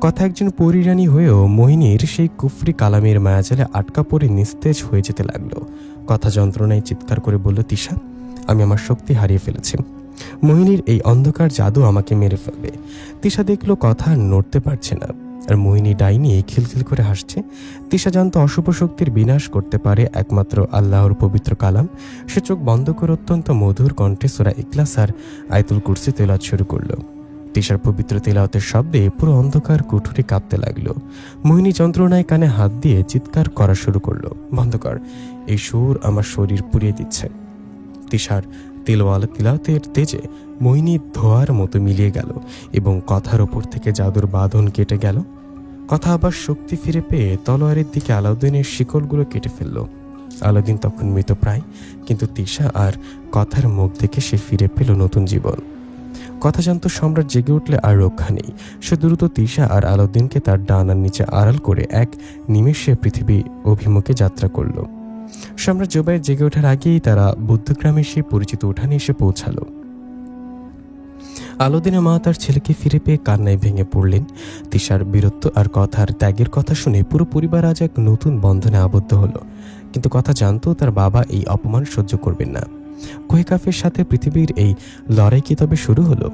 কথা একজন পরিরানী হয়েও মোহিনীর সেই কুফরি কালামের মায়াজালে আটকা পড়ে নিস্তেজ হয়ে যেতে লাগলো। কথা যন্ত্রণায় চিৎকার করে বলল, তিশা, আমি আমার শক্তি হারিয়ে ফেলেছি। মোহিনীর এই অন্ধকার জাদু আমাকে মেরে ফেলবে। তিশা দেখলো কথা আর নড়তে পারছে না, আর মোহিনী ডাইনি খিলখিল করে হাসছে। তিশা জানতো অশুভ শক্তির বিনাশ করতে পারে একমাত্র আল্লাহর পবিত্র কালাম। সে চোখ বন্ধ করে অত্যন্ত মধুর কণ্ঠে সূরা ইখলাস আর আয়াতুল কুরসি তেলাওয়াত শুরু করলো। তিশার পবিত্র তেলাওয়াতের শব্দে পুরো অন্ধকার কুঠুরি কাঁপতে লাগলো। মোহিনী যন্ত্রণায় কানে হাত দিয়ে চিৎকার করা শুরু করলো, বন্ধ কর, এই সুর আমার শরীর পুড়িয়ে দিচ্ছে। তিশার তিলাওয়াতের তেজে মোহিনী ধোয়ার মতো মিলিয়ে গেল এবং কথার ওপর থেকে জাদুর বাঁধন কেটে গেল। কথা আবার শক্তি ফিরে পেয়ে তলোয়ারের দিকে আলাউদ্দিনের শিকলগুলো কেটে ফেলল। আলাউদ্দিন তখন মৃতপ্রায়, কিন্তু তিশা আর কথার মুখ দেখে সে ফিরে পেল নতুন জীবন। কথা জানতো সম্রাট জেগে উঠলে আর রক্ষা নেই। সে দ্রুত তিশা আর আলাউদ্দিনকে তার ডানার নিচে আড়াল করে এক নিমেষে পৃথিবী অভিমুখে যাত্রা করল। সম্রাট জোবায়েদ জেগে ওঠার আগেই তারা বুদ্ধগ্রামের সেই পরিচিত উঠানে এসে পৌঁছালো। আলাউদ্দিনের মা তার ছেলেকে ফিরে পেয়ে কান্নায় ভেঙে পড়লেন। তিশার বীরত্ব আর কথার ত্যাগের কথা শুনে পুরো পরিবার আজ এক নতুন বন্ধনে আবদ্ধ হলো। কিন্তু কথা জানতো তার বাবা এই অপমান সহ্য করবেন না। কোহিকাফের সাথে পৃথিবীর এই লড়াই কি তবে শুরু হলো?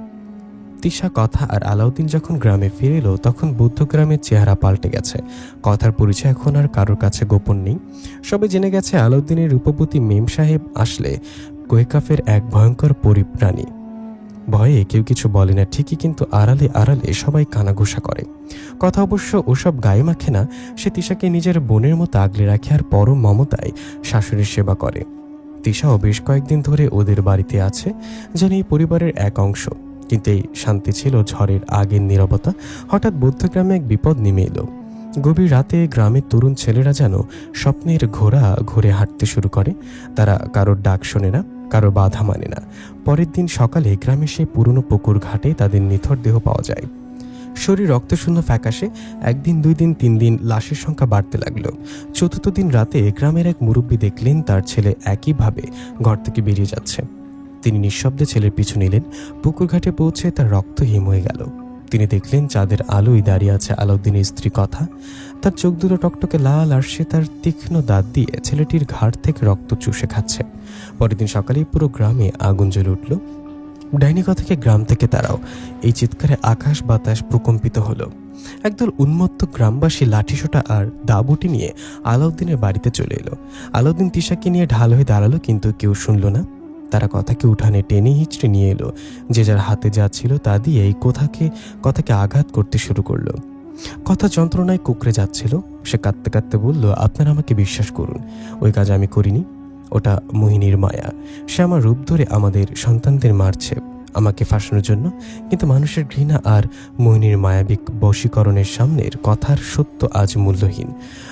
তিশা, কথা আর আলাউদ্দিন যখন গ্রামে ফিরে এলো তখন বুদ্ধগ্রামের চেহারা পাল্টে গেছে। কথার পরিচয় এখন আর কারোর কাছে গোপন নেই। সবাই জেনে গেছে আলাউদ্দিনের রূপবতী মেম সাহেব আসলে কোহিকাফের এক ভয়ঙ্কর পরিপ্রাণী। ভয়ে কেউ কিছু বলে না ঠিকই, কিন্তু আড়ালে আড়ালে সবাই কানাঘুষা করে। কথা অবশ্য ওসব গায়ে মাখে না। সে তিশাকে নিজের বোনের মতো আগলে রাখে আর পরম মমতায় শাশুড়ির সেবা করে। তিশাও বেশ কয়েকদিন ধরে ওদের বাড়িতে আছে, যেন এই পরিবারের এক অংশ। কিন্তু এই শান্তি ছিল ঝড়ের আগের নীরবতা। হঠাৎ বুদ্ধগ্রামে এক বিপদ নেমে এলো। গভীর রাতে গ্রামের তরুণ ছেলেরা যেন স্বপ্নের ঘোড়া ঘুরে হাঁটতে শুরু করে। তারা কারোর ডাক শোনে না, কারো বাধা মানে না। পরের দিন সকালে গ্রামে সেই পুরনো পুকুর ঘাটে তাদের নিথর দেহ পাওয়া যায়। শরীর রক্তশূন্য ফ্যাকাশে। একদিন, 2 দিন, 3 দিন লাশের সংখ্যা বাড়তে লাগলো। চতুর্থ দিন রাতে গ্রামের এক মুরব্বী দেখলেন তার ছেলে একইভাবে ঘর থেকে বেরিয়ে যাচ্ছে। তিনি নিঃশব্দে ছেলের পিছু নিলেন। পুকুর ঘাটে পৌঁছে তার রক্ত হিম হয়ে গেল। তিনি দেখলেন চাঁদের আলোয় দাঁড়িয়ে আছে আলাউদ্দিনের স্ত্রী কথা। তার চোখ দুটো টকটকে লাল, আর সে তার তীক্ষ্ণ দাঁত দিয়ে ছেলেটির ঘাড় থেকে রক্ত চুষে খাচ্ছে। পরের দিন সকালেই পুরো গ্রামে আগুন জ্বলে উঠল। ডাইনি কথাকে গ্রাম থেকে তারাও। এই চিৎকারে আকাশ বাতাস প্রকম্পিত হলো। একদল উন্মত্ত গ্রামবাসী লাঠিসোঁটা আর দাবুটি নিয়ে আলাউদ্দিনের বাড়িতে চলে এলো। আলাউদ্দিন তিশাকে নিয়ে ঢাল হয়ে দাঁড়ালো, কিন্তু কেউ শুনল না। তারা কথাকে উঠানে টেনে হিঁচড়ে নিয়ে এলো। যে যার হাতে যা ছিল তা দিয়ে এই কথাকে আঘাত করতে শুরু করলো। কথা যন্ত্রণায় কুকড়ে যাচ্ছিল। সে কাঁদতে কাঁদতে বলল, আপনারা আমাকে বিশ্বাস করুন, ওই কাজ আমি করিনি। ওটা মোহিনীর মায়া। সে আমার রূপ ধরে আমাদের সন্তানদের মারছে আমাকে ফাঁসানোর জন্য। কিন্তু মানুষের ঘৃণা আর মোহিনীর মায়াবিক বশীকরণের সামনের কথার সত্য আজ মূল্যহীন।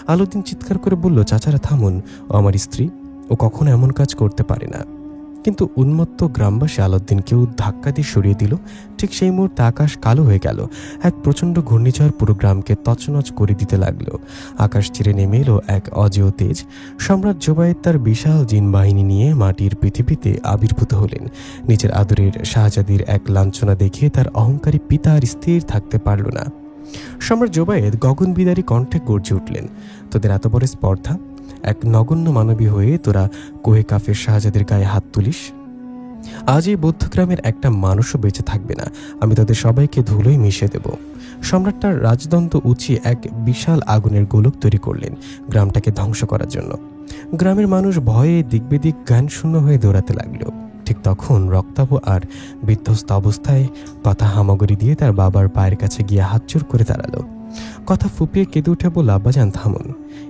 আলাউদ্দিন চিৎকার করে বলল, চাচারা থামুন, ও আমার স্ত্রী, ও কখনো এমন কাজ করতে পারে না। কিন্তু উন্মত্ত গ্রামবাসী আলাউদ্দিনকেও ধাক্কা দিয়ে সরিয়ে দিল। ঠিক সেই মুহূর্তে আকাশ কালো হয়ে গেল। এক প্রচণ্ড ঘূর্ণিঝড় পুরো গ্রামকে তছনছ করে দিতে লাগলো। আকাশ চিরে নেমে এলো এক অজেয় তেজ। সম্রাট জোবায়েদ তার বিশাল জিন বাহিনী নিয়ে মাটির পৃথিবীতে আবির্ভূত হলেন। নিজের আদরের শাহজাদির এক লাঞ্ছনা দেখে তার অহংকারী পিতা আর স্থির থাকতে পারল না। সম্রাট জোবায়েদ গগনবিদারী কণ্ঠে গর্জে উঠলেন, তোদের এত বড় স্পর্ধা! এক নগণ্য মানবী হয়ে তোরা কোহে কাফের শাহজাদের গায়ে হাত তুলিস? আজ এই বৌদ্ধগ্রামের একটা মানুষও বেঁচে থাকবে না। আমি তাদের সবাইকে ধুলোয় মিশিয়ে দেব। সম্রাট তার রাজদণ্ড উঁচিয়ে এক বিশাল আগুনের গোলক তৈরি করলেন গ্রামটাকে ধ্বংস করার জন্য। গ্রামের মানুষ ভয়ে দিকবেদিক জ্ঞানশূন্য হয়ে দৌড়াতে লাগলো। ঠিক তখন রক্তাভ আর বিধ্বস্ত অবস্থায় কথা হামাগুড়ি দিয়ে তার বাবার পায়ের কাছে গিয়ে হাতজোড় করে দাঁড়ালো। কথা ফুপিয়ে কেঁদে উঠে বলল, আব্বাজান থামুন,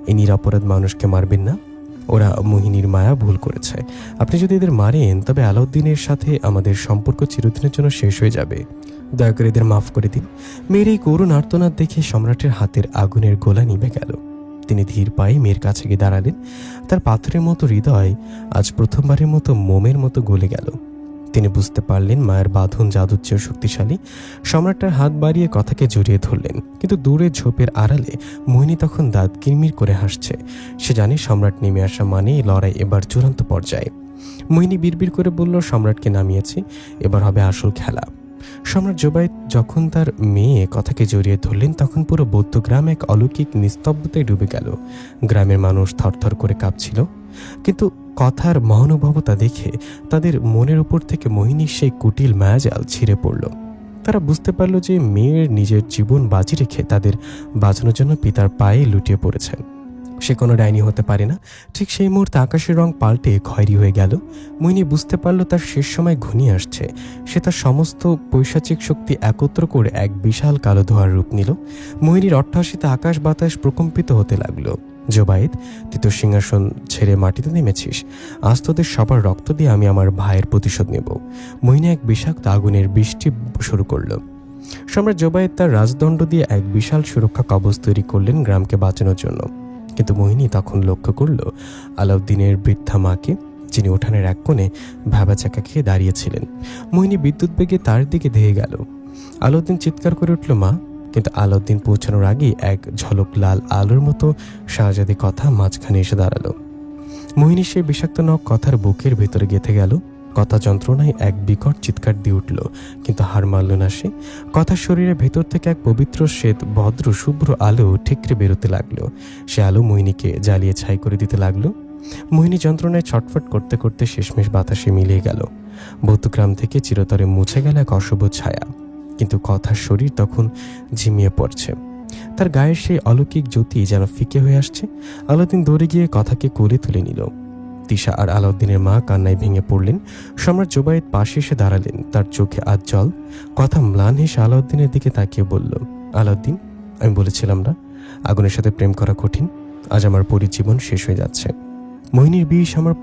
এই নিরাপরাধ মানুষকে মারবেন না। ওরা মোহিনীর মায়া ভুল করেছে। আপনি যদি এদের মারেন তবে আলাউদ্দিনের সাথে আমাদের সম্পর্ক চিরদিনের জন্য শেষ হয়ে যাবে। দয়া করে এদের মাফ করে দিন। মেয়ের এই করুণ আর্তনাদ দেখে সম্রাটের হাতের আগুনের গোলা নিভে গেল। তিনি ধীর পায়ে মেয়ের কাছে গিয়ে দাঁড়ালেন। তার পাথরের মতো হৃদয় আজ প্রথমবারের মতো মোমের মতো গলে গেল। তিনি বুঝতে পারলেন মায়ের বাঁধন জাদুর চেয়েও শক্তিশালী। সম্রাট তার হাত বাড়িয়ে কথাকে জড়িয়ে ধরলেন, কিন্তু দূরে ঝোপের আড়ালে মোহিনী তখন দাঁত কিরমির করে হাসছে। সে জানে সম্রাট নেমে আসা মানে লড়াই এবার চূড়ান্ত পর্যায়ে। মোহিনী বিড়বিড় করে বলল, সম্রাটকে নামিয়েছি, এবার হবে আসল খেলা। সম্রাট জোবায়েদ যখন তার মেয়ে কথাকে জড়িয়ে ধরলেন তখন পুরো বৌদ্ধগ্রাম এক অলৌকিক নিস্তব্ধতায় ডুবে গেল। গ্রামের মানুষ থরথর করে কাঁপছিল, কিন্তু কথার মহানুভবতা দেখে তাদের মনের উপর থেকে মোহিনীর সেই কুটিল মায়াজাল ছিঁড়ে পড়ল। তারা বুঝতে পারল যে মেয়ের নিজের জীবন বাজি রেখে তাদের বাঁচানোর জন্য পিতার পায়ে লুটিয়ে পড়েছে। সে কোনো ডাইনি হতে পারে না। ঠিক সেই মুহূর্তে আকাশের রং পাল্টে খয়েরি হয়ে গেল। মোহিনী বুঝতে পারল তার শেষ সময় ঘনিয়ে আসছে। সে তার সমস্ত পৈশাচিক শক্তি একত্র করে এক বিশাল কালো ধোঁয়ার রূপ নিল। মোহিনীর অট্টহাসিতে আকাশ বাতাস প্রকম্পিত হতে লাগলো। জোবায়েদ, তুই তো সিংহাসন ছেড়ে মাটিতে নেমেছিস। আজ তোদের সবার রক্ত দিয়ে আমি আমার ভাইয়ের প্রতিশোধ নেব। মোহিনী এক বিষাক্ত আগুনের বৃষ্টি শুরু করল। সম্রাট জোবায়েদ তার রাজদণ্ড দিয়ে এক বিশাল সুরক্ষা কবচ তৈরি করলেন গ্রামকে বাঁচানোর জন্য। কিন্তু মোহিনী তখন লক্ষ্য করল আলাউদ্দিনের বৃদ্ধা মাকে, যিনি উঠানের এক কোণে ভ্যাবাচাকা খেয়ে দাঁড়িয়েছিলেন। মোহিনী বিদ্যুৎ বেগে তার দিকে ধেয়ে গেল। আলাউদ্দিন চিৎকার করে উঠল, মা! কিন্তু আলাউদ্দিন পৌঁছানোর আগেই এক ঝলক লাল আলোর মতো শাহজাদি কথা মাঝখানে এসে দাঁড়ালো। মোহিনী সেই বিষাক্ত নখ কথার বুকের ভেতরে গেঁথে গেল। কথা যন্ত্রণায় এক বিকট চিৎকার দিয়ে উঠল, কিন্তু হার মানল না সে। কথার শরীরের ভেতর থেকে এক পবিত্র শ্বেত ভদ্র শুভ্র আলো ঠিকরে বেরোতে লাগলো। সে আলো মোহিনীকে জ্বালিয়ে ছাই করে দিতে লাগলো। মোহিনী যন্ত্রণায় ছটফট করতে করতে শেষমেশ বাতাসে মিলিয়ে গেল। বৌদ্ধগ্রাম থেকে চিরতরে মুছে গেল এক অশুভ ছায়া। কিন্তু কথার শরীর তখন ঝিমিয়ে পড়ছে। তার গায়ের সেই অলৌকিক জ্যোতি যেন ফিকে হয়ে আসছে। আলাউদ্দিন দৌড়ে গিয়ে কথাকে কোলে তুলে নিল। তিশা আর আলাউদ্দিনের মা কান্নায় ভেঙে পড়লেন। সম্রাট জোবায়েদ পাশে এসে দাঁড়ালেন, তার চোখে আজ জল। কথা ম্লান হেসে আলাউদ্দিনের দিকে তাকিয়ে বলল, আলাউদ্দিন, আমি বলেছিলাম না আগুনের সাথে প্রেম করা কঠিন। আজ আমার পরীর জীবন শেষ হয়ে যাচ্ছে। মোহিনীর বিষ আমার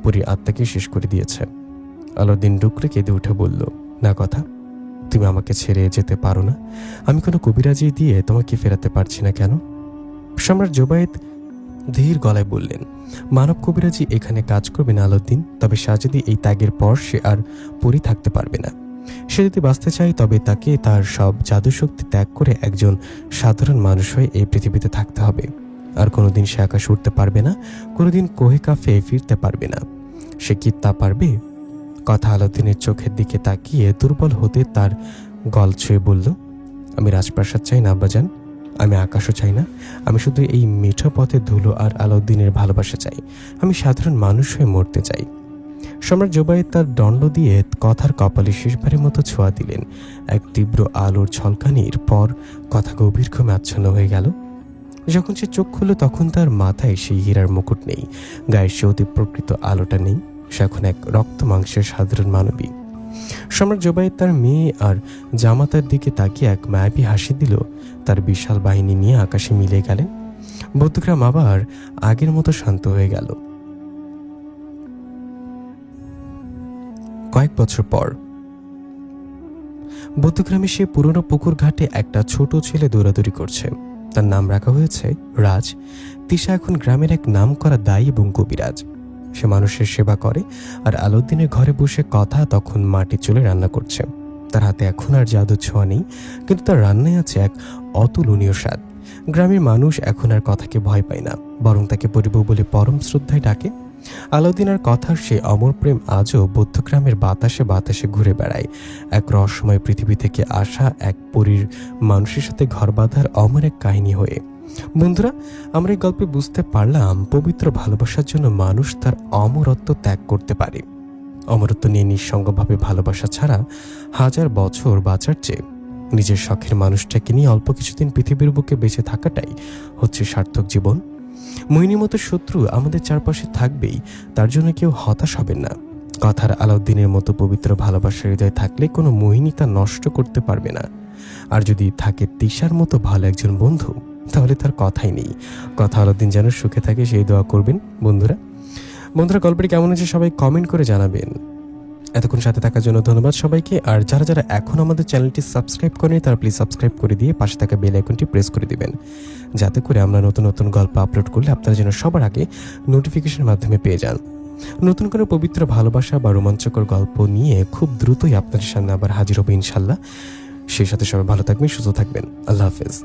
পরীর আত্মাকে শেষ করে দিয়েছে। আলাউদ্দিন ডুকরে কেঁদে উঠে বলল, না কথা, তুমি আমাকে ছেড়ে যেতে পারো না। আমি কোনো কবিরাজি দিয়ে তোমাকে ফেরাতে পারছি না কেন? সম্রাট জোবায়েদ ধীর গলায় বললেন, মানব কবিরাজি এখানে কাজ করবে না আলাউদ্দিন। তবে শাহজাদি এই ত্যাগের পর সে আর পরী থাকতে পারবে না। সে যদি বাঁচতে চায় তবে তাকে তার সব জাদুশক্তি ত্যাগ করে একজন সাধারণ মানুষ হয়ে এই পৃথিবীতে থাকতে হবে। আর কোনোদিন সে আকাশ উঠতে পারবে না, কোনোদিন কোহে কাফে ফিরতে পারবে না। সে কি তা পারবে? কথা আলাউদ্দিনের চোখের দিকে তাকিয়ে দুর্বল হতে তার গল ছুঁয়ে বলল, আমি রাজপ্রাসাদ চাই না আব্বাজান, আমি আকাশও চাই না, আমি শুধু এই মিঠো পথে ধুলো আর আলাউদ্দিনের ভালোবাসা চাই। আমি সাধারণ মানুষ হয়ে মরতে চাই। সম্রাট জুবায়ের তার দণ্ড দিয়ে কথার কপালে শেষবারের মতো ছোঁয়া দিলেন। এক তীব্র আলোর ঝলকানির পর কথা গভীর ঘুমে আচ্ছন্ন হয়ে গেল। যখন সে চোখ খুলল তখন তার মাথায় সেই হীরার মুকুট নেই, গায়ের সে অতি প্রকৃত আলোটা নেই। সে এখন এক রক্ত মাংসের সাধারণ মানবী। সম্রাট জুবায়ের তার মেয়ে আর জামাতার দিকে তাকিয়ে এক মায়াবী হাসি দিল। তার বিশাল বাহিনী নিয়ে আকাশে মিলে গেলেন। বৌদ্ধগ্রাম আবার আগের মতো শান্ত হয়ে গেল। কয়েক বছর পর বৌদ্ধগ্রামে সে পুরনো পুকুর ঘাটে একটা ছোট ছেলে দৌড়াদৌড়ি করছে। তার নাম রাখা হয়েছে রাজ। তিশা এখন গ্রামের এক নামকরা দায়ী এবং কবিরাজ। সে মানুষের সেবা করে আর আলাউদ্দিনের ঘরে বসে কথা তখন মাটির চুলে রান্না করছে। তার হাতে এখন আর জাদুর ছোঁয়া নেই, কিন্তু তার রান্নায় আছে এক অতুলনীয় স্বাদ। গ্রামের মানুষ এখন আর কথাকে ভয় পায় না, বরং তাকে পরিবউ বলে পরম শ্রদ্ধায় ডাকে। আলাউদ্দিন আর কথার সে অমর প্রেম আজও বৌদ্ধগ্রামের বাতাসে বাতাসে ঘুরে বেড়ায়, এক রহস্যময় পৃথিবী থেকে আসা এক পরীর মানুষের সাথে ঘর বাঁধার অমর এক কাহিনী হয়ে। বন্ধুরা, আমরা এই গল্পে বুঝতে পারলাম পবিত্র ভালোবাসার জন্য মানুষ তার অমরত্ব ত্যাগ করতে পারে। অমরত্ব নিয়ে নিঃসঙ্গভাবে ভালোবাসা ছাড়া হাজার বছর বাঁচার চেয়ে নিজের শখের মানুষটাকে নিয়ে অল্প কিছুদিন পৃথিবীর বুকে বেঁচে থাকাটাই হচ্ছে সার্থক জীবন। মোহিনীর মতো শত্রু আমাদের চারপাশে থাকবেই, তার জন্য কেউ হতাশ হবেন না। কথার আলাউদ্দিনের মতো পবিত্র ভালোবাসার হৃদয় থাকলে কোনো মোহিনী তা নষ্ট করতে পারবে না। আর যদি থাকে তিশার মতো ভালো একজন বন্ধু, তাহলে তার কথাই নেই। কথা আলাউদ্দিন যেন সুখে থাকে সেই দোয়া করবেন। বন্ধুরা, গল্পটি কেমন হয়েছে সবাই কমেন্ট করে জানাবেন। এতক্ষণ সাথে থাকার জন্য ধন্যবাদ সবাইকে। আর যারা যারা এখন আমাদের চ্যানেলটি সাবস্ক্রাইব করেনি তারা প্লিজ সাবস্ক্রাইব করে দিয়ে পাশে থাকা বেল আইকনটি প্রেস করে দিবেন, যাতে করে আমরা নতুন নতুন গল্প আপলোড করলে আপনারা যেন সবার আগে নোটিফিকেশনের মাধ্যমে পেয়ে যান। নতুন করে পবিত্র ভালোবাসা বা রোমাঞ্চকর গল্প নিয়ে খুব দ্রুতই আপনাদের সামনে আবার হাজির হবে ইনশাল্লাহ। সেই সাথে সবাই ভালো থাকবেন, সুস্থ থাকবেন। আল্লাহ হাফেজ।